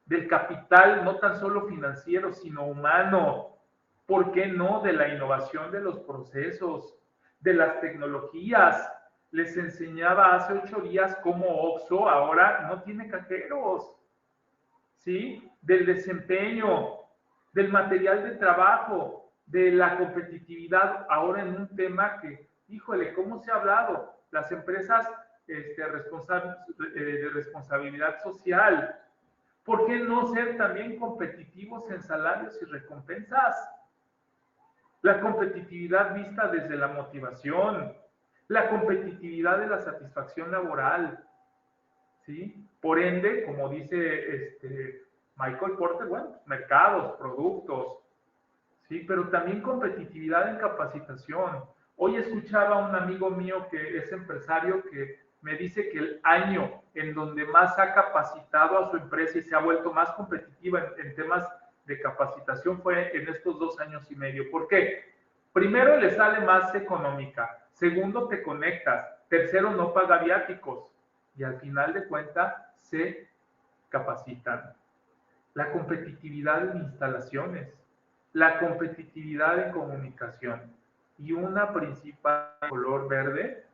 del capital no tan solo financiero, sino humano. ¿Por qué no? De la innovación de los procesos, de las tecnologías. Les enseñaba hace 8 días cómo Oxxo ahora no tiene cajeros, ¿sí? Del desempeño, del material de trabajo, de la competitividad, ahora en un tema que, híjole, ¿cómo se ha hablado? Las empresas de responsabilidad social. ¿Por qué no ser también competitivos en salarios y recompensas? La competitividad vista desde la motivación, la competitividad de la satisfacción laboral, ¿sí? Por ende, como dice Michael Porter, bueno, mercados, productos, ¿sí? Pero también competitividad en capacitación. Hoy escuchaba a un amigo mío que es empresario que me dice que el año en donde más ha capacitado a su empresa y se ha vuelto más competitiva en temas de capacitación fue en estos 2 años y medio. ¿Por qué? Primero, le sale más económica. Segundo, te conectas. Tercero, no paga viáticos. Y al final de cuentas, se capacitan. La competitividad en instalaciones, la competitividad en comunicación. Y una principal color verde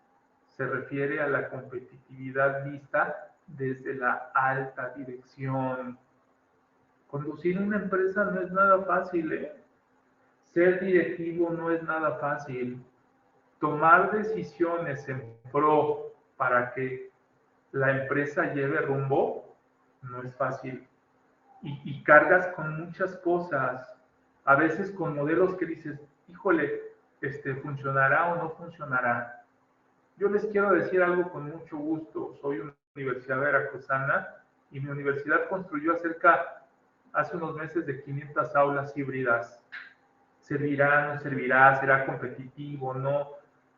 se refiere a la competitividad vista desde la alta dirección. Conducir una empresa no es nada fácil, ¿eh? Ser directivo no es nada fácil. Tomar decisiones en pro para que la empresa lleve rumbo no es fácil. Y cargas con muchas cosas, a veces con modelos que dices, híjole, ¿funcionará o no funcionará? Yo les quiero decir algo con mucho gusto. Soy una universidad veracruzana y mi universidad construyó hace unos meses de 500 aulas híbridas. ¿Servirá, no servirá? ¿Será competitivo? ¿No?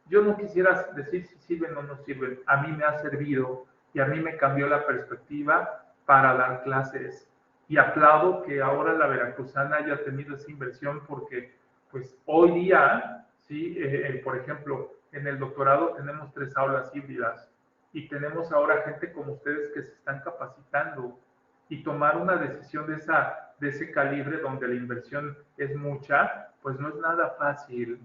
Yo no quisiera decir si sirven o no sirven. A mí me ha servido y a mí me cambió la perspectiva para dar clases. Y aplaudo que ahora la veracruzana haya tenido esa inversión porque, pues, hoy día, ¿sí? Por ejemplo, en el doctorado tenemos 3 aulas híbridas y tenemos ahora gente como ustedes que se están capacitando y tomar una decisión de ese calibre donde la inversión es mucha, pues no es nada fácil.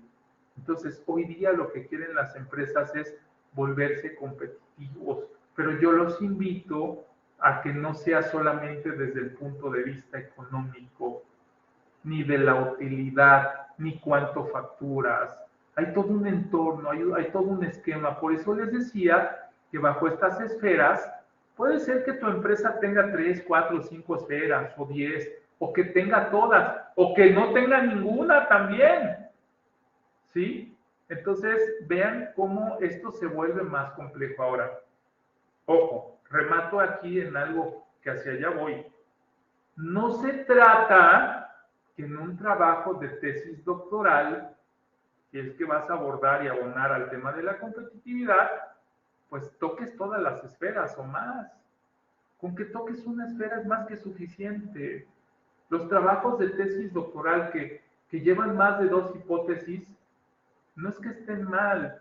Entonces, hoy día lo que quieren las empresas es volverse competitivos, pero yo los invito a que no sea solamente desde el punto de vista económico, ni de la utilidad, ni cuánto facturas. Hay todo un entorno, hay todo un esquema. Por eso les decía que bajo estas esferas, puede ser que tu empresa tenga 3, 4, 5 esferas, o 10, o que tenga todas, o que no tenga ninguna también. ¿Sí? Entonces, vean cómo esto se vuelve más complejo ahora. Ojo, remato aquí en algo que hacia allá voy. No se trata que en un trabajo de tesis doctoral, si es que vas a abordar y abonar al tema de la competitividad, pues toques todas las esferas o más. Con que toques una esfera es más que suficiente. Los trabajos de tesis doctoral que llevan más de 2 hipótesis, no es que estén mal,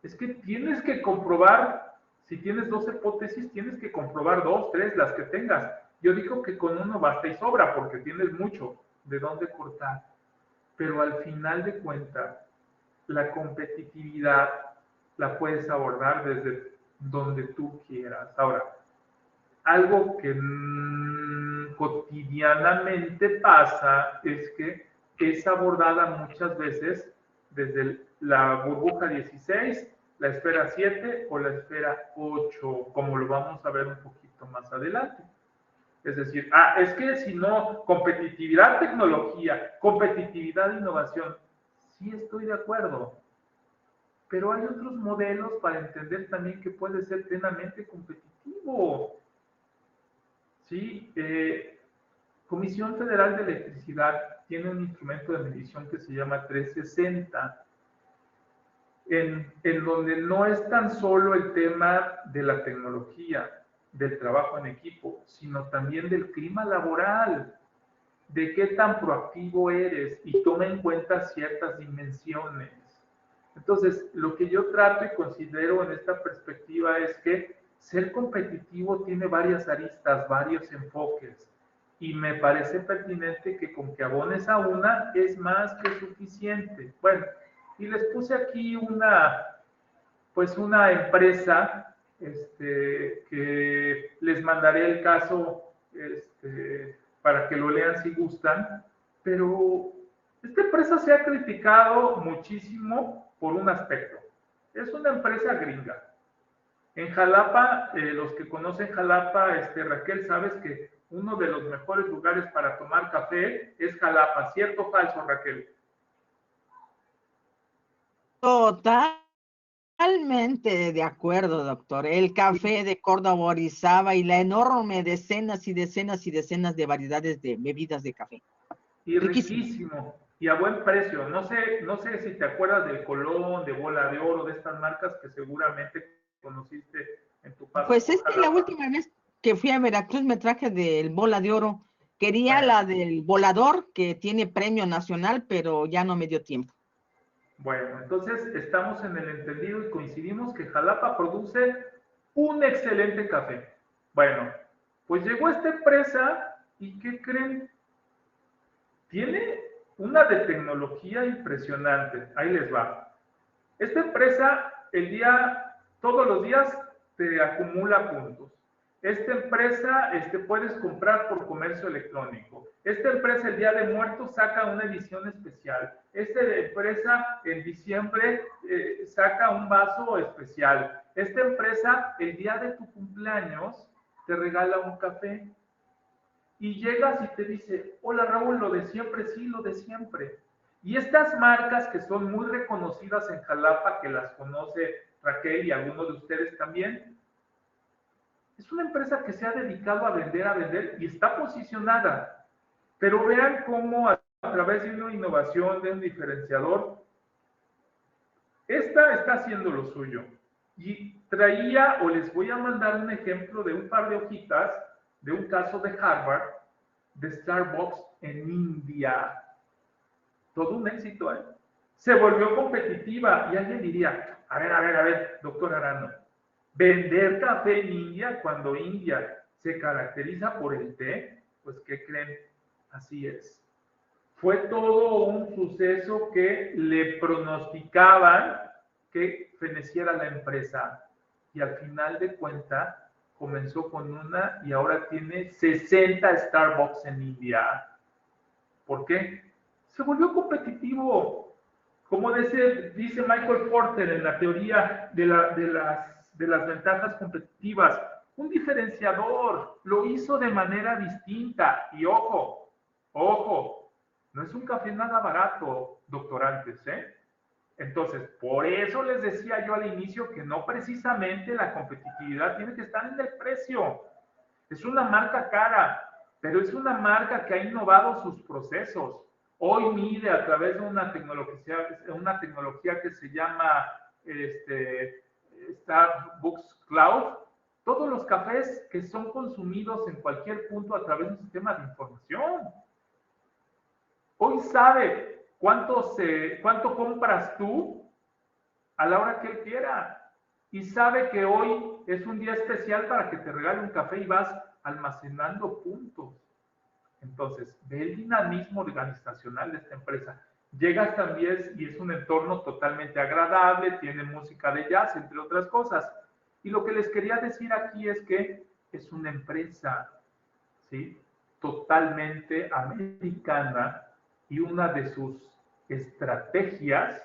es que tienes que comprobar, si tienes 2 hipótesis, tienes que comprobar 2, 3, las que tengas. Yo digo que con uno basta y sobra, porque tienes mucho de dónde cortar. Pero al final de cuentas, la competitividad la puedes abordar desde donde tú quieras. Ahora, algo que cotidianamente pasa es que es abordada muchas veces desde la burbuja 16, la esfera 7 o la esfera 8, como lo vamos a ver un poquito más adelante. Es decir, es que si no, competitividad, tecnología, competitividad, innovación, sí estoy de acuerdo. pero hay otros modelos para entender también que puede ser plenamente competitivo. ¿Sí? Comisión Federal de Electricidad tiene un instrumento de medición que se llama 360, en donde no es tan solo el tema de la tecnología, del trabajo en equipo, sino también del clima laboral, de qué tan proactivo eres y toma en cuenta ciertas dimensiones. Entonces, lo que yo trato y considero en esta perspectiva es que ser competitivo tiene varias aristas, varios enfoques, y me parece pertinente que con que abones a una es más que suficiente. Bueno, y les puse aquí una empresa, que les mandaré el caso, para que lo lean si gustan, pero esta empresa se ha criticado muchísimo por un aspecto. Es una empresa gringa. En Jalapa, los que conocen Jalapa, Raquel, sabes que uno de los mejores lugares para tomar café es Jalapa. ¿Cierto o falso, Raquel? Totalmente de acuerdo, doctor. El café de Córdoba, Orizaba y la enorme decenas y decenas y decenas de variedades de bebidas de café. Y riquísimo. Y a buen precio. No sé si te acuerdas del Colón, de Bola de Oro, de estas marcas que seguramente conociste en tu paso. Pues la última vez que fui a Veracruz me traje del Bola de Oro. Quería la del Volador, que tiene premio nacional, pero ya no me dio tiempo. Bueno, entonces estamos en el entendido y coincidimos que Jalapa produce un excelente café. Bueno, pues llegó esta empresa y ¿qué creen? Tiene una de tecnología impresionante. Ahí les va. Esta empresa, todos los días te acumula puntos. Esta empresa, puedes comprar por comercio electrónico. Esta empresa, el Día de Muertos, saca una edición especial. Esta empresa, en diciembre, saca un vaso especial. Esta empresa, el día de tu cumpleaños, te regala un café. Y llegas y te dice, hola Raúl, lo de siempre, sí, lo de siempre. Y estas marcas que son muy reconocidas en Jalapa, que las conoce Raquel y algunos de ustedes también, es una empresa que se ha dedicado a vender y está posicionada. Pero vean cómo a través de una innovación, de un diferenciador, esta está haciendo lo suyo. Y traía, o les voy a mandar un ejemplo de un par de hojitas, de un caso de Harvard, de Starbucks en India. Todo un éxito, ¿eh? Se volvió competitiva y alguien diría, a ver, doctor Arano, vender café en India cuando India se caracteriza por el té, pues ¿qué creen? Así es. Fue todo un suceso que le pronosticaban que feneciera la empresa y al final de cuentas comenzó con una y ahora tiene 60 Starbucks en India. ¿Por qué? Se volvió competitivo. Como dice Michael Porter en la teoría de las ventajas competitivas, un diferenciador, lo hizo de manera distinta. Y ojo, no es un café nada barato, doctorantes, ¿eh? Entonces, por eso les decía yo al inicio que no precisamente la competitividad tiene que estar en el precio. Es una marca cara, pero es una marca que ha innovado sus procesos. Hoy mide a través de una tecnología que se llama Starbucks Cloud, todos los cafés que son consumidos en cualquier punto a través de un sistema de información. Hoy sabe cuánto compras tú a la hora que él quiera. Y sabe que hoy es un día especial para que te regale un café y vas almacenando puntos. Entonces, ve el dinamismo organizacional de esta empresa. Llegas también y es un entorno totalmente agradable, tiene música de jazz, entre otras cosas. Y lo que les quería decir aquí es que es una empresa, ¿sí?, totalmente americana, y una de sus estrategias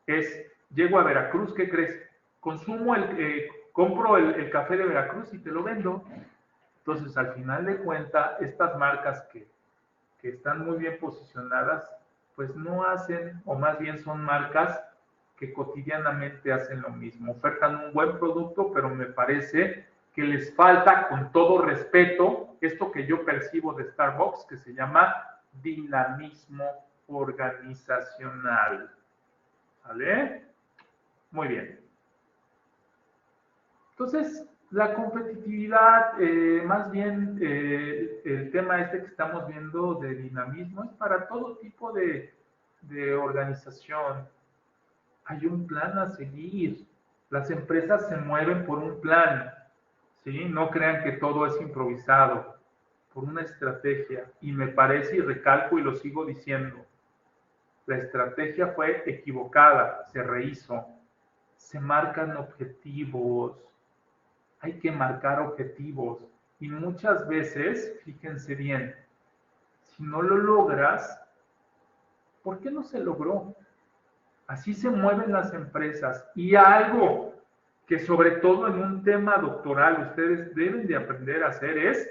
es, llego a Veracruz, ¿qué crees? Compro el café de Veracruz y te lo vendo. Entonces, al final de cuentas, estas marcas que están muy bien posicionadas, pues no hacen, o más bien son marcas que cotidianamente hacen lo mismo. Ofertan un buen producto, pero me parece que les falta, con todo respeto, esto que yo percibo de Starbucks, que se llama dinamismo organizacional. ¿Vale? Muy bien. Entonces, la competitividad, más bien el tema este que estamos viendo de dinamismo es para todo tipo de organización. Hay un plan a seguir. Las empresas se mueven por un plan, ¿sí? No crean que todo es improvisado, por una estrategia. Y me parece, y recalco y lo sigo diciendo, la estrategia fue equivocada, se rehizo. Se marcan objetivos. Hay que marcar objetivos. Y muchas veces, fíjense bien, si no lo logras, ¿por qué no se logró? Así se mueven las empresas. Y algo que sobre todo en un tema doctoral ustedes deben de aprender a hacer es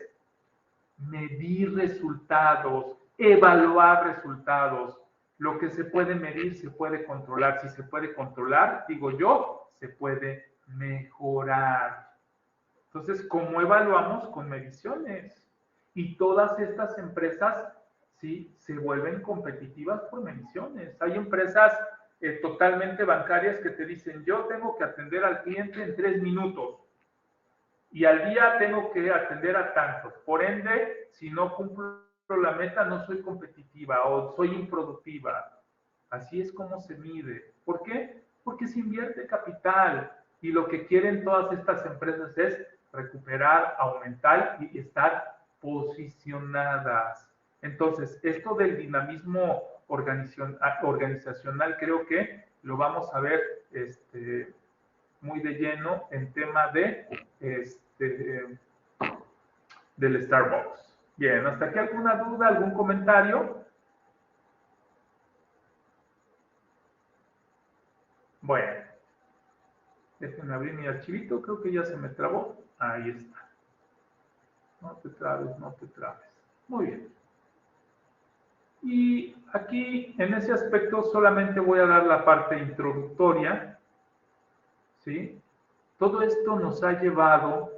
medir resultados, evaluar resultados. Lo que se puede medir se puede controlar. Si se puede controlar, digo yo, se puede mejorar. Entonces, ¿cómo evaluamos? Con mediciones. Y todas estas empresas, sí, se vuelven competitivas por mediciones. Hay empresas totalmente bancarias que te dicen, yo tengo que atender al cliente en 3 minutos. Y al día tengo que atender a tantos. Por ende, si no cumplo la meta, no soy competitiva o soy improductiva. Así es como se mide. ¿Por qué? Porque se invierte capital. Y lo que quieren todas estas empresas es recuperar, aumentar y estar posicionadas. Entonces, esto del dinamismo organizacional creo que lo vamos a ver muy de lleno en tema de del Starbucks. Bien, ¿hasta aquí alguna duda, algún comentario? Bueno, déjenme abrir mi archivito, creo que ya se me trabó. Ahí está. No te trabes, no te trabes. Muy bien. Y aquí, en ese aspecto, solamente voy a dar la parte introductoria. ¿Sí? Todo esto nos ha llevado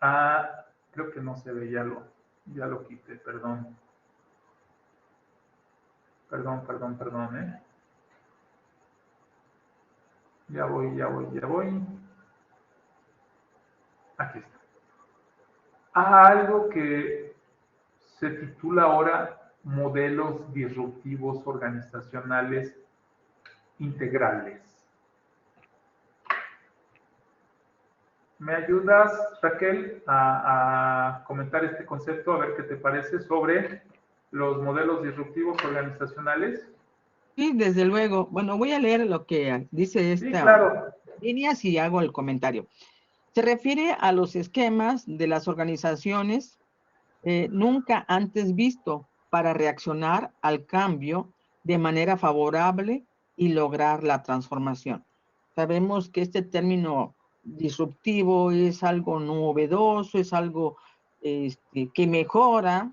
a... Creo que no se ve, ya lo quité, perdón. Perdón, Ya voy. Aquí está. Algo que se titula ahora modelos disruptivos organizacionales integrales. ¿Me ayudas, Raquel, a comentar este concepto, a ver qué te parece sobre los modelos disruptivos organizacionales? Sí, desde luego. Bueno, voy a leer lo que dice esta Sí, claro. línea y hago el comentario. Se refiere a los esquemas de las organizaciones nunca antes visto para reaccionar al cambio de manera favorable y lograr la transformación. Sabemos que este término disruptivo es algo novedoso, es algo que mejora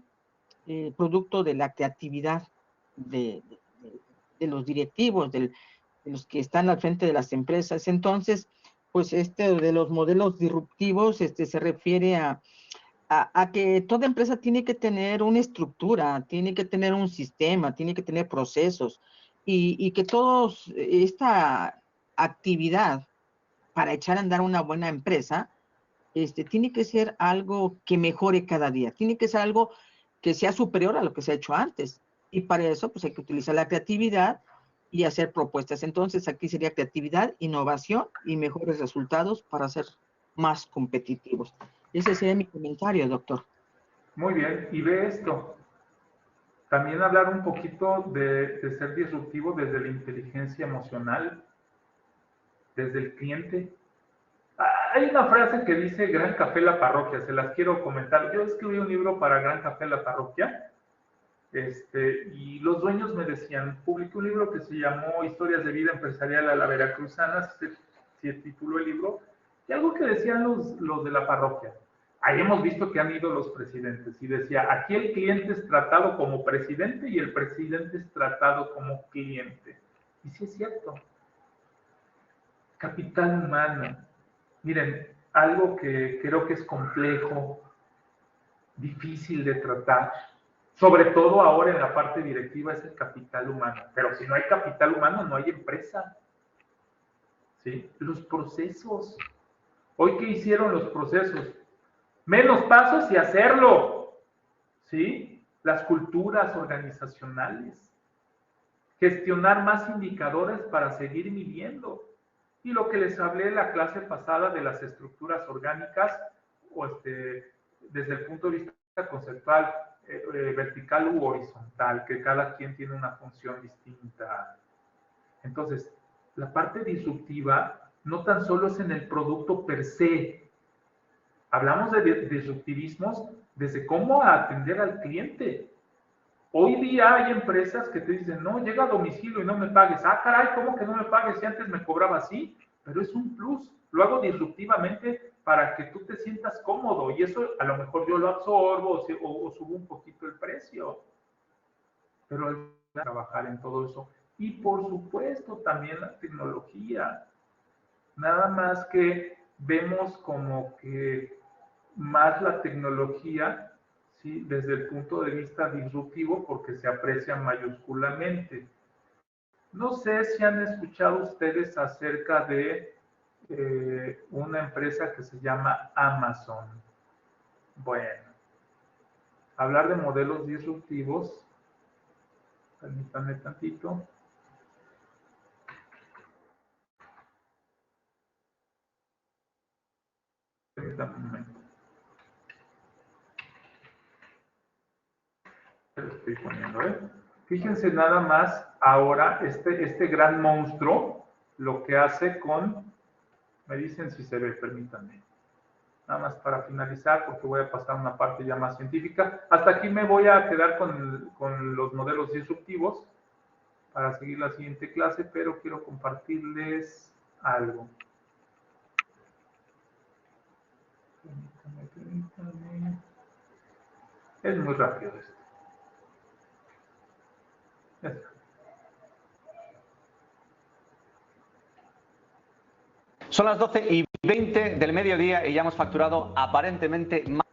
producto de la creatividad de los directivos, de los que están al frente de las empresas. Entonces, pues de los modelos disruptivos se refiere a que toda empresa tiene que tener una estructura, tiene que tener un sistema, tiene que tener procesos y que todos esta actividad para echar a andar una buena empresa, tiene que ser algo que mejore cada día, tiene que ser algo que sea superior a lo que se ha hecho antes. Y para eso, pues hay que utilizar la creatividad y hacer propuestas. Entonces, aquí sería creatividad, innovación y mejores resultados para ser más competitivos. Ese sería mi comentario, doctor. Muy bien, y ve esto. También hablar un poquito de ser disruptivo desde la inteligencia emocional, desde el cliente. Hay una frase que dice Gran Café La Parroquia, se las quiero comentar. Yo escribí un libro para Gran Café La Parroquia, y los dueños me decían, publiqué un libro que se llamó Historias de Vida Empresarial a la Veracruzana, se tituló el libro, y algo que decían los de la parroquia. Ahí hemos visto que han ido los presidentes, y decía, aquí el cliente es tratado como presidente y el presidente es tratado como cliente. Y sí es cierto. Capital humano. Miren, algo que creo que es complejo, difícil de tratar, sobre todo ahora en la parte directiva, es el capital humano. Pero si no hay capital humano, no hay empresa. ¿Sí? Los procesos. Hoy, ¿qué hicieron los procesos? Menos pasos y hacerlo. ¿Sí? Las culturas organizacionales. Gestionar más indicadores para seguir midiendo. Y lo que les hablé en la clase pasada de las estructuras orgánicas, o desde el punto de vista conceptual, vertical u horizontal, que cada quien tiene una función distinta. Entonces, la parte disruptiva no tan solo es en el producto per se. Hablamos de disruptivismos desde cómo atender al cliente. Hoy día hay empresas que te dicen, no, llega a domicilio y no me pagues. Ah, caray, ¿cómo que no me pagues si antes me cobraba así? Pero es un plus. Lo hago disruptivamente para que tú te sientas cómodo y eso a lo mejor yo lo absorbo o subo un poquito el precio. Pero hay que trabajar en todo eso. Y por supuesto también la tecnología. Nada más que vemos como que más la tecnología, ¿sí? Desde el punto de vista disruptivo porque se aprecia mayúsculamente. No sé si han escuchado ustedes acerca de una empresa que se llama Amazon. Bueno, hablar de modelos disruptivos, permítanme tantito. Permítanme un momento. Lo estoy poniendo, ¿eh? Fíjense nada más ahora este gran monstruo, lo que hace con, me dicen si se ve, permítanme. Nada más para finalizar, porque voy a pasar a una parte ya más científica. Hasta aquí me voy a quedar con los modelos disruptivos para seguir la siguiente clase, pero quiero compartirles algo. Permítanme. Es muy rápido esto. Ya está. Son las 12:20 del mediodía y ya hemos facturado aparentemente más.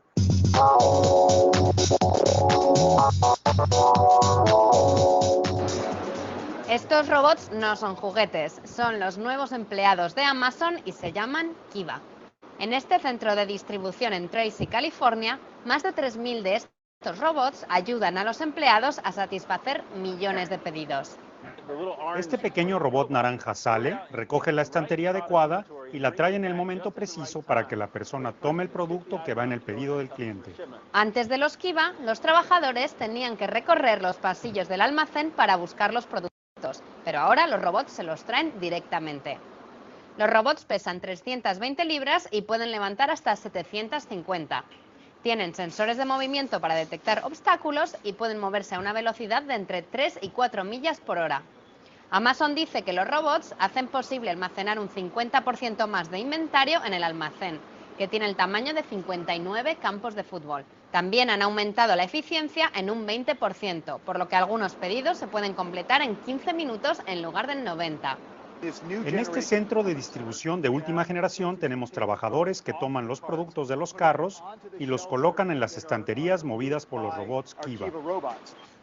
Estos robots no son juguetes, son los nuevos empleados de Amazon y se llaman Kiva. En este centro de distribución en Tracy, California, más de 3.000 de estos robots ayudan a los empleados a satisfacer millones de pedidos. Este pequeño robot naranja sale, recoge la estantería adecuada y la trae en el momento preciso para que la persona tome el producto que va en el pedido del cliente. Antes de los Kiva, los trabajadores tenían que recorrer los pasillos del almacén para buscar los productos, pero ahora los robots se los traen directamente. Los robots pesan 320 libras y pueden levantar hasta 750. Tienen sensores de movimiento para detectar obstáculos y pueden moverse a una velocidad de entre 3 y 4 millas por hora. Amazon dice que los robots hacen posible almacenar un 50% más de inventario en el almacén, que tiene el tamaño de 59 campos de fútbol. También han aumentado la eficiencia en un 20%, por lo que algunos pedidos se pueden completar en 15 minutos en lugar de 90. En este centro de distribución de última generación tenemos trabajadores que toman los productos de los carros y los colocan en las estanterías movidas por los robots Kiva.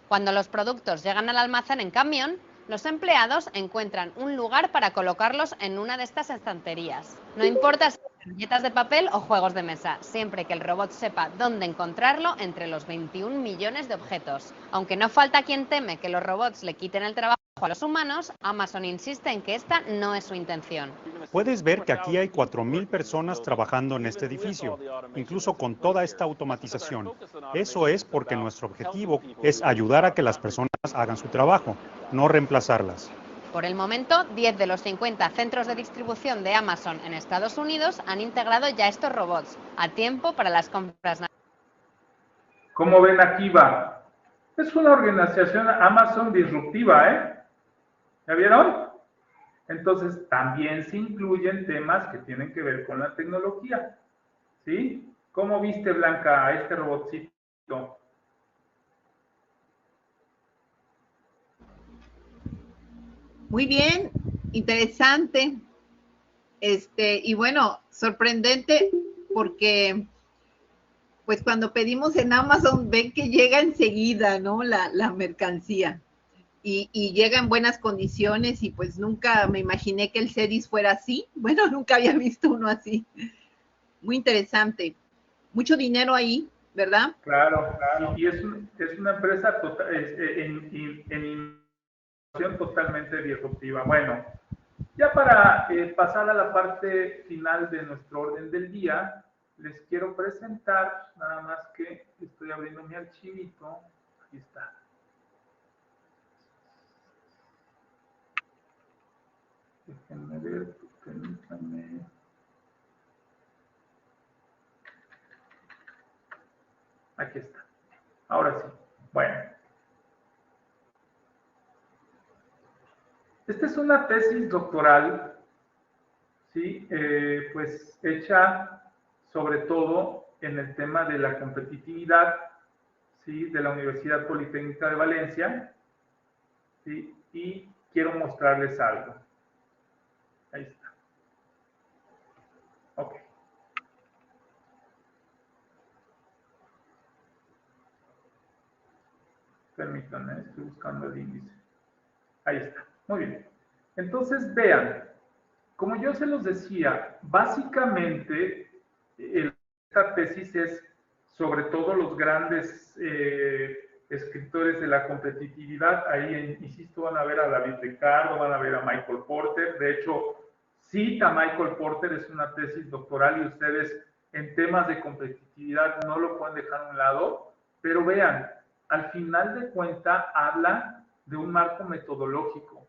Cuando los productos llegan al almacén en camión, los empleados encuentran un lugar para colocarlos en una de estas estanterías. No importa si son servilletas de papel o juegos de mesa, siempre que el robot sepa dónde encontrarlo entre los 21 millones de objetos. Aunque no falta quien teme que los robots le quiten el trabajo a los humanos, Amazon insiste en que esta no es su intención. Puedes ver que aquí hay 4.000 personas trabajando en este edificio, incluso con toda esta automatización. Eso es porque nuestro objetivo es ayudar a que las personas hagan su trabajo, no reemplazarlas. Por el momento, 10 de los 50 centros de distribución de Amazon en Estados Unidos han integrado ya estos robots, a tiempo para las compras. ¿Cómo ven a Kiva? Es una organización Amazon disruptiva, ¿eh? ¿Ya vieron? Entonces, también se incluyen temas que tienen que ver con la tecnología, ¿sí? ¿Cómo viste, Blanca, a este robotcito? Muy bien, interesante. Y bueno, sorprendente porque pues cuando pedimos en Amazon ven que llega enseguida, ¿no? La mercancía y llega en buenas condiciones y pues nunca me imaginé que el Cedis fuera así. Bueno, nunca había visto uno así. Muy interesante. Mucho dinero ahí, ¿verdad? Claro, y es una empresa total, en innovación totalmente disruptiva. Bueno, ya para pasar a la parte final de nuestro orden del día, les quiero presentar, nada más que estoy abriendo mi archivito, aquí está. Déjenme ver, permítanme. Aquí está. Ahora sí. Bueno. Esta es una tesis doctoral, ¿sí? Pues hecha sobre todo en el tema de la competitividad, ¿sí? De la Universidad Politécnica de Valencia, ¿sí? Y quiero mostrarles algo. Ahí está. Ok. Permítanme, estoy buscando el índice. Ahí está. Muy bien. Entonces, vean, como yo se los decía, básicamente esta tesis es sobre todo los grandes escritores de la competitividad. Ahí, insisto, van a ver a David Ricardo, van a ver a Michael Porter. De hecho, cita a Michael Porter, es una tesis doctoral y ustedes en temas de competitividad no lo pueden dejar a un lado. Pero vean, al final de cuentas habla de un marco metodológico.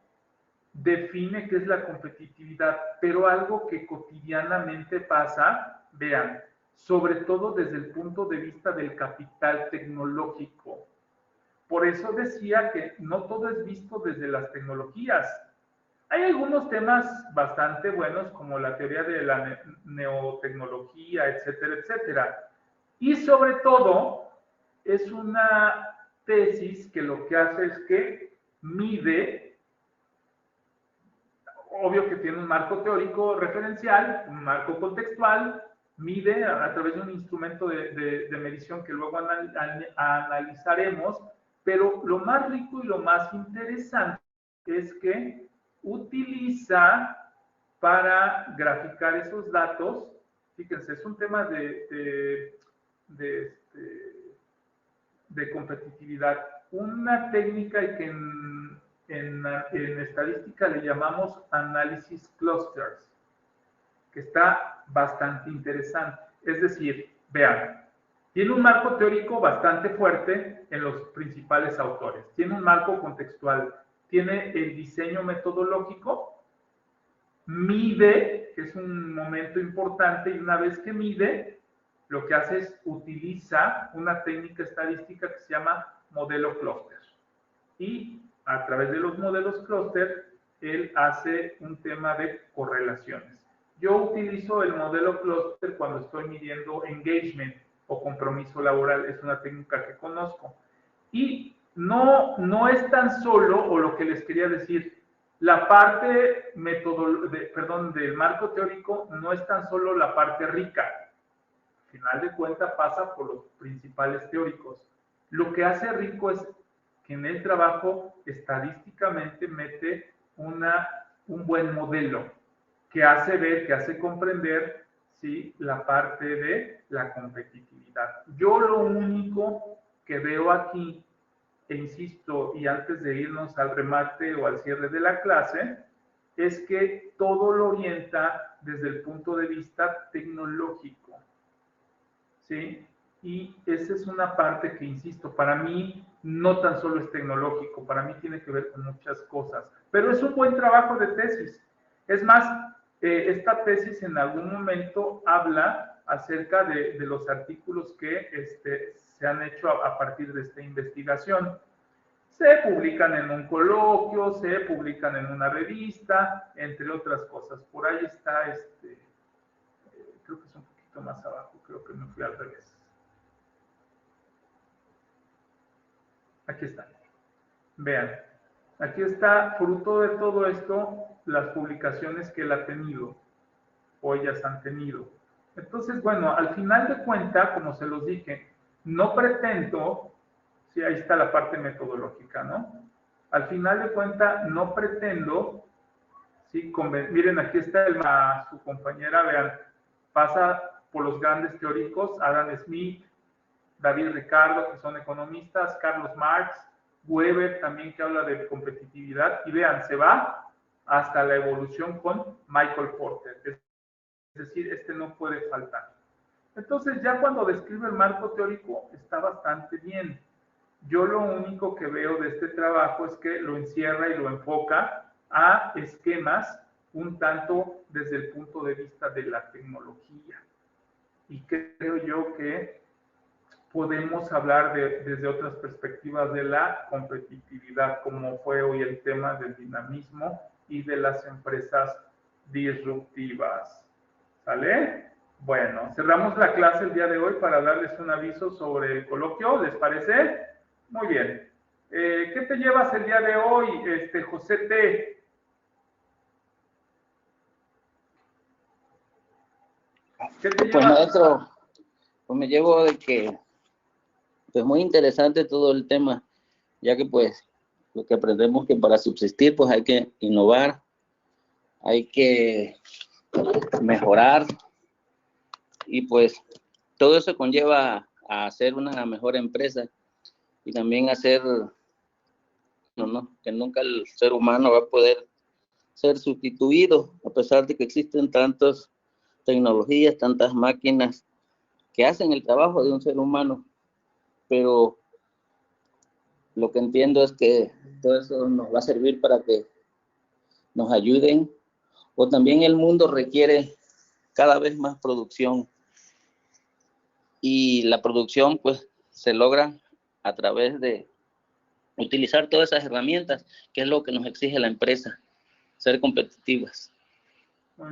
Define qué es la competitividad, pero algo que cotidianamente pasa, vean, sobre todo desde el punto de vista del capital tecnológico. Por eso decía que no todo es visto desde las tecnologías. Hay algunos temas bastante buenos, como la teoría de la neotecnología, etcétera, etcétera. Y sobre todo, es una tesis que lo que hace es que mide, obvio que tiene un marco teórico referencial, un marco contextual, mide a través de un instrumento de medición que luego analizaremos, pero lo más rico y lo más interesante es que utiliza para graficar esos datos, fíjense, es un tema de competitividad, una técnica que en estadística le llamamos análisis clusters, que está bastante interesante. Es decir, vean, tiene un marco teórico bastante fuerte en los principales autores, tiene un marco contextual, tiene el diseño metodológico, mide, que es un momento importante, y una vez que mide, lo que hace es utiliza una técnica estadística que se llama modelo clúster. Y a través de los modelos clúster, él hace un tema de correlaciones. Yo utilizo el modelo clúster cuando estoy midiendo engagement o compromiso laboral, es una técnica que conozco. Y no es tan solo, o lo que les quería decir, la parte del marco teórico no es tan solo la parte rica. Al final de cuentas pasa por los principales teóricos. Lo que hace rico es que en el trabajo estadísticamente mete un buen modelo que hace ver, que hace comprender, ¿sí?, la parte de la competitividad. Yo lo único que veo aquí, e insisto, y antes de irnos al remate o al cierre de la clase, es que todo lo orienta desde el punto de vista tecnológico, ¿sí? Y esa es una parte que, insisto, para mí no tan solo es tecnológico, para mí tiene que ver con muchas cosas, pero es un buen trabajo de tesis. Es más, esta tesis en algún momento habla acerca de los artículos que se han hecho a partir de esta investigación. Se publican en un coloquio, se publican en una revista, entre otras cosas. Por ahí está, creo que es un poquito más abajo, creo que me fui al revés. Aquí está. Vean, aquí está, fruto de todo esto, las publicaciones que él ha tenido. o ellas han tenido. Entonces, bueno, al final de cuentas, como se los dije, no pretendo, sí, ahí está la parte metodológica, ¿no? Al final de cuentas, no pretendo, sí, miren, aquí está su compañera, vean, pasa por los grandes teóricos, Adam Smith, David Ricardo, que son economistas, Carlos Marx, Weber también, que habla de competitividad, y vean, se va hasta la evolución con Michael Porter, es decir, no puede faltar. Entonces, ya cuando describe el marco teórico, está bastante bien. Yo lo único que veo de este trabajo es que lo encierra y lo enfoca a esquemas un tanto desde el punto de vista de la tecnología. Y creo yo que podemos hablar desde otras perspectivas de la competitividad, como fue hoy el tema del dinamismo y de las empresas disruptivas. ¿Sale? Bueno, cerramos la clase el día de hoy para darles un aviso sobre el coloquio, ¿les parece? Muy bien. ¿Qué te llevas el día de hoy, José T? ¿Qué te llevas? Pues maestro, pues me llevo de que, pues muy interesante todo el tema, ya que pues lo que aprendemos que para subsistir pues hay que innovar, hay que mejorar y pues todo eso conlleva a hacer una mejor empresa y también hacer, ¿no? Que nunca el ser humano va a poder ser sustituido a pesar de que existen tantas tecnologías, tantas máquinas que hacen el trabajo de un ser humano, pero lo que entiendo es que todo eso nos va a servir para que nos ayuden, o también el mundo requiere cada vez más producción y la producción pues se logra a través de utilizar todas esas herramientas, que es lo que nos exige la empresa, ser competitivas.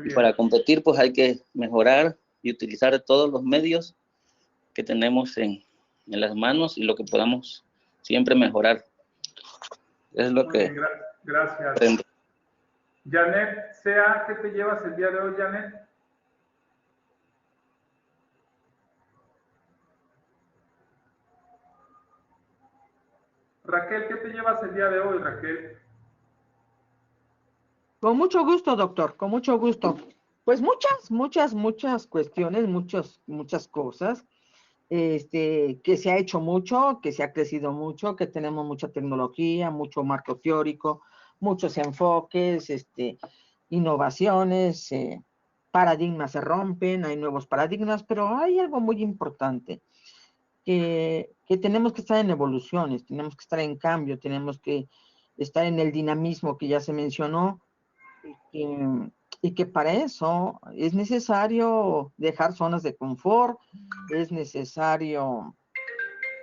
Y para competir pues hay que mejorar y utilizar todos los medios que tenemos en las manos y lo que podamos siempre mejorar. Es lo que... Gracias. aprendo. Janet, Sea, ¿qué te llevas el día de hoy, Janet? Raquel, ¿qué te llevas el día de hoy, Raquel? Con mucho gusto, doctor, con mucho gusto. Pues muchas cuestiones, muchas cosas, que se ha hecho mucho, que se ha crecido mucho, que tenemos mucha tecnología, mucho marco teórico, muchos enfoques, innovaciones, paradigmas se rompen, hay nuevos paradigmas, pero hay algo muy importante, que tenemos que estar en evoluciones, tenemos que estar en cambio, tenemos que estar en el dinamismo que ya se mencionó, y que para eso es necesario dejar zonas de confort, es necesario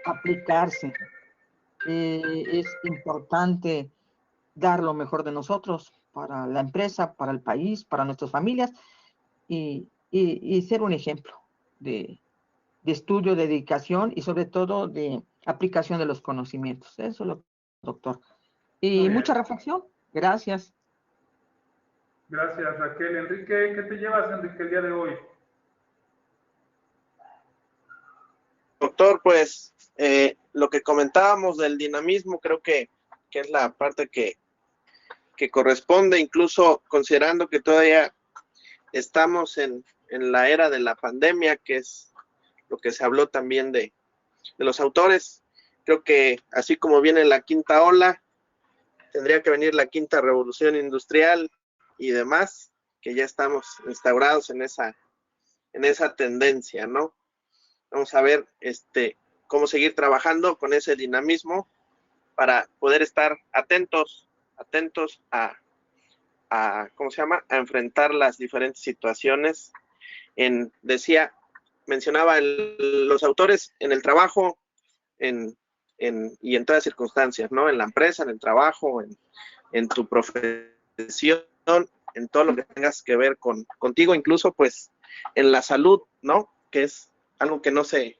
aplicarse, es importante dar lo mejor de nosotros para la empresa, para el país, para nuestras familias y ser un ejemplo de estudio, de dedicación y sobre todo de aplicación de los conocimientos. Eso es lo que, doctor. Y mucha reflexión. Gracias. Gracias, Raquel. Enrique, ¿qué te llevas, Enrique, el día de hoy? Doctor, pues lo que comentábamos del dinamismo creo que es la parte que corresponde, incluso considerando que todavía estamos en la era de la pandemia, que es lo que se habló también de los autores. Creo que así como viene la quinta ola, tendría que venir la quinta revolución industrial y demás, que ya estamos instaurados en esa tendencia, ¿no? Vamos a ver cómo seguir trabajando con ese dinamismo para poder estar atentos a ¿cómo se llama? A enfrentar las diferentes situaciones. Mencionaba los autores en el trabajo y en todas circunstancias, ¿no? En la empresa, en el trabajo, en tu profesión, en todo lo que tengas que ver contigo, incluso pues en la salud, ¿no? Que es algo que no se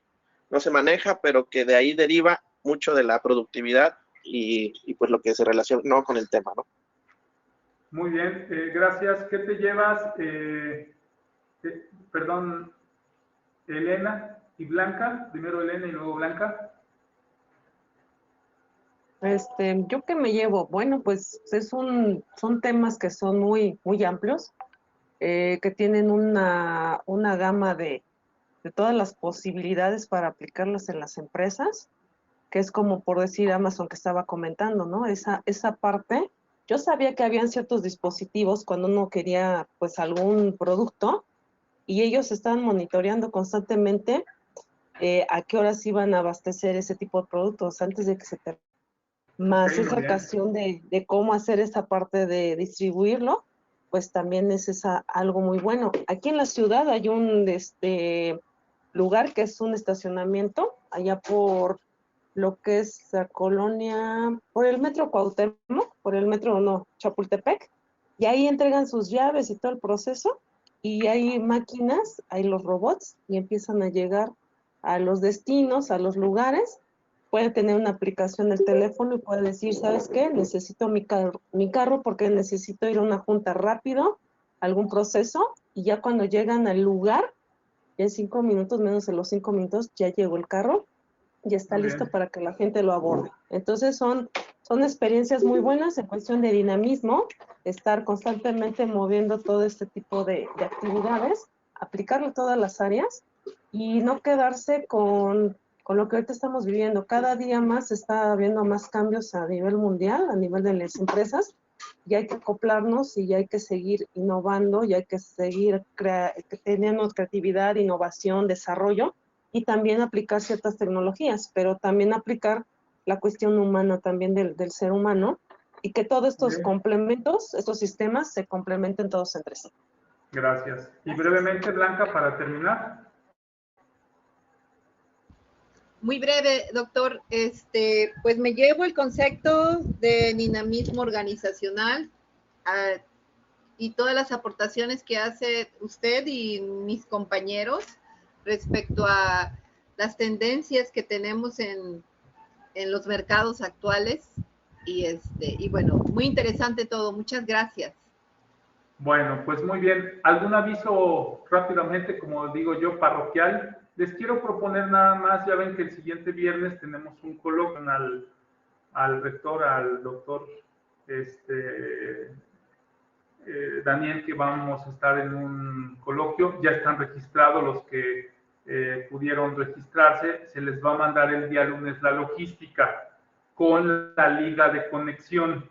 maneja, pero que de ahí deriva mucho de la productividad y pues lo que se relaciona con el tema, ¿no? Muy bien, gracias. ¿Qué te llevas, Perdón, Elena y Blanca, primero Elena y luego Blanca. ¿Yo qué me llevo? Bueno, pues son temas que son muy, muy amplios, que tienen una gama de todas las posibilidades para aplicarlas en las empresas, que es como por decir Amazon que estaba comentando, ¿no? Esa parte, yo sabía que habían ciertos dispositivos cuando uno quería pues algún producto y ellos estaban monitoreando constantemente a qué horas iban a abastecer ese tipo de productos antes de que se termine. Más Sí, esa ocasión de cómo hacer esa parte de distribuirlo, pues también es algo muy bueno. Aquí en la ciudad hay un lugar que es un estacionamiento, allá por lo que es la colonia, por el metro Cuauhtémoc, por el metro, no, Chapultepec, y ahí entregan sus llaves y todo el proceso, y hay máquinas, hay los robots, y empiezan a llegar a los destinos, a los lugares. Puede tener una aplicación del teléfono y puede decir, ¿sabes qué? Necesito mi carro porque necesito ir a una junta rápido, algún proceso, y ya cuando llegan al lugar, ya en 5 minutos, menos de los 5 minutos, ya llegó el carro, ya está listo para que la gente lo aborde. Entonces son experiencias muy buenas en cuestión de dinamismo, estar constantemente moviendo todo este tipo de actividades, aplicarlo a todas las áreas y no quedarse con lo que ahorita estamos viviendo. Cada día más está habiendo más cambios a nivel mundial, a nivel de las empresas, y hay que acoplarnos y hay que seguir innovando y hay que seguir teniendo creatividad, innovación, desarrollo y también aplicar ciertas tecnologías, pero también aplicar la cuestión humana también del ser humano y que todos estos complementos, estos sistemas se complementen todos entre sí. Gracias. Y brevemente, Blanca, para terminar. Muy breve, doctor. Pues me llevo el concepto de dinamismo organizacional y todas las aportaciones que hace usted y mis compañeros respecto a las tendencias que tenemos en los mercados actuales. Y bueno, muy interesante todo. Muchas gracias. Bueno, pues muy bien. ¿Algún aviso rápidamente, como digo yo, parroquial? Les quiero proponer nada más, ya ven que el siguiente viernes tenemos un coloquio al rector, al doctor Daniel, que vamos a estar en un coloquio. Ya están registrados los que pudieron registrarse. Se les va a mandar el día lunes la logística con la liga de conexión.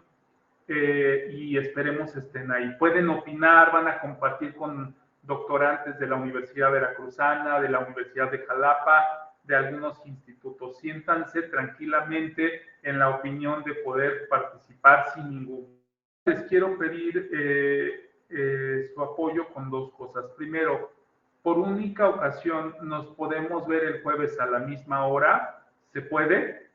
Y esperemos estén ahí. Pueden opinar, van a compartir con doctorantes de la Universidad Veracruzana, de la Universidad de Jalapa, de algunos institutos. Siéntanse tranquilamente en la opinión de poder participar sin ningún. Les quiero pedir su apoyo con dos cosas. Primero, por única ocasión, ¿nos podemos ver el jueves a la misma hora? ¿Se puede?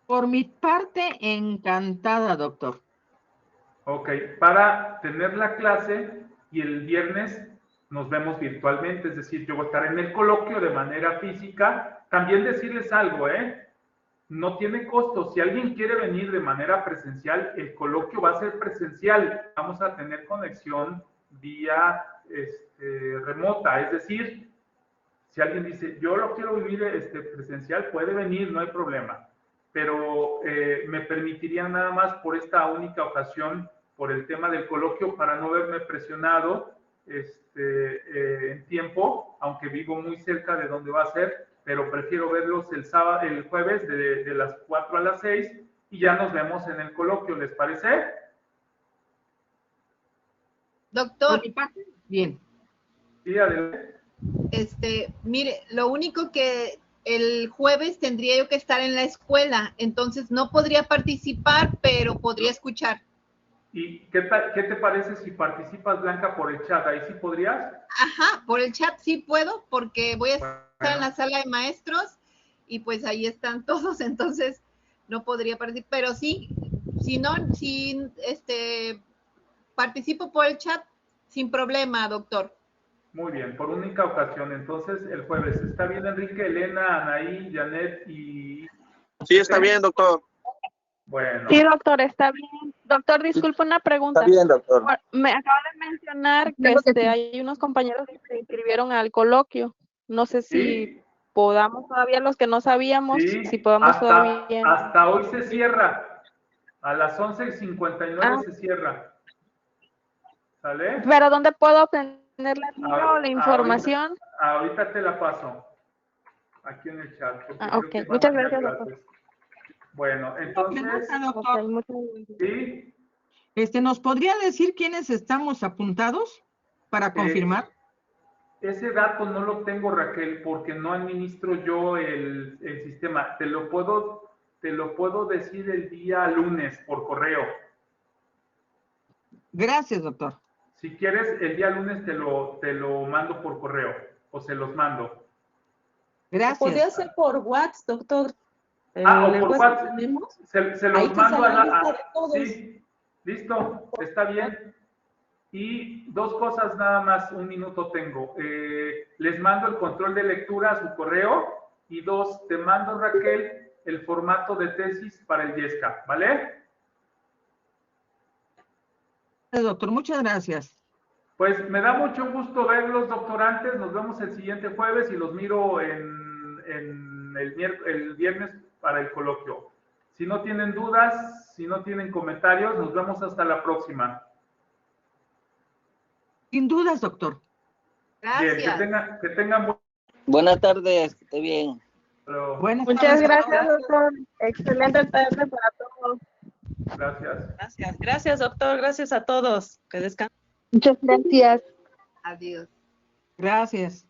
Por mi parte, encantada, doctor. Ok, para tener la clase y el viernes nos vemos virtualmente, es decir, yo voy a estar en el coloquio de manera física. También decirles algo, no tiene costo. Si alguien quiere venir de manera presencial, el coloquio va a ser presencial. Vamos a tener conexión vía remota, es decir, si alguien dice, yo lo quiero vivir presencial, puede venir, no hay problema. Pero me permitiría nada más por esta única ocasión, por el tema del coloquio, para no verme presionado en tiempo, aunque vivo muy cerca de donde va a ser, pero prefiero verlos el jueves de las 4 a las 6 y ya nos vemos en el coloquio, ¿les parece? Doctor. Por mi parte, bien. Sí, adelante. Mire, lo único que el jueves tendría yo que estar en la escuela, entonces no podría participar, pero podría escuchar. ¿Y qué te parece si participas, Blanca, por el chat? ¿Ahí sí podrías? Ajá, por el chat sí puedo, porque voy a estar en la sala de maestros y pues ahí están todos, entonces no podría participar, pero sí, participo por el chat sin problema, doctor. Muy bien, por única ocasión, entonces el jueves. ¿Está bien, Enrique, Elena, Anaí, Janet y...? Sí, está bien, doctor. Bueno. Sí, doctor, está bien. Doctor, disculpe una pregunta. Está bien, doctor. Me acaba de mencionar que hay unos compañeros que se inscribieron al coloquio. No sé si Sí, podamos todavía, los que no sabíamos, sí, si podamos todavía. hasta hoy se cierra. A las 11:59 Ah. se cierra. ¿Sale? Pero ¿dónde puedo obtener la liga o la información? Ahorita te la paso. Aquí en el chat. porque creo Ok, que van muchas a tener gracias, doctor. clases. Bueno, entonces, Doctor, Ok, muchas gracias. sí, ¿nos podría decir quiénes estamos apuntados para confirmar? ese dato no lo tengo, Raquel, porque no administro yo el sistema. Te lo puedo decir el día lunes por correo. Gracias, doctor. Si quieres, el día lunes te lo mando por correo o se los mando. Gracias. Podría ser por WhatsApp, doctor. O por WhatsApp. Tenemos. Se Ahí los te mando sale la lista de todos. Sí, listo, está bien. Y dos cosas nada más, un minuto tengo. Les mando el control de lectura a su correo y dos, te mando, Raquel, el formato de tesis para el Yesca, ¿vale? Doctor, muchas gracias. Pues me da mucho gusto verlos, doctorantes. Nos vemos el siguiente jueves y los miro en el viernes para el coloquio. Si no tienen dudas, si no tienen comentarios, nos vemos hasta la próxima. Sin dudas, doctor. Gracias. Bien, que tengan Buenas tardes, que esté bien. Buenas Muchas tardes, gracias, doctor. Excelente tarde para todos. Gracias. Gracias, doctor. Gracias a todos. Que descansen. Muchas gracias. Adiós. Gracias.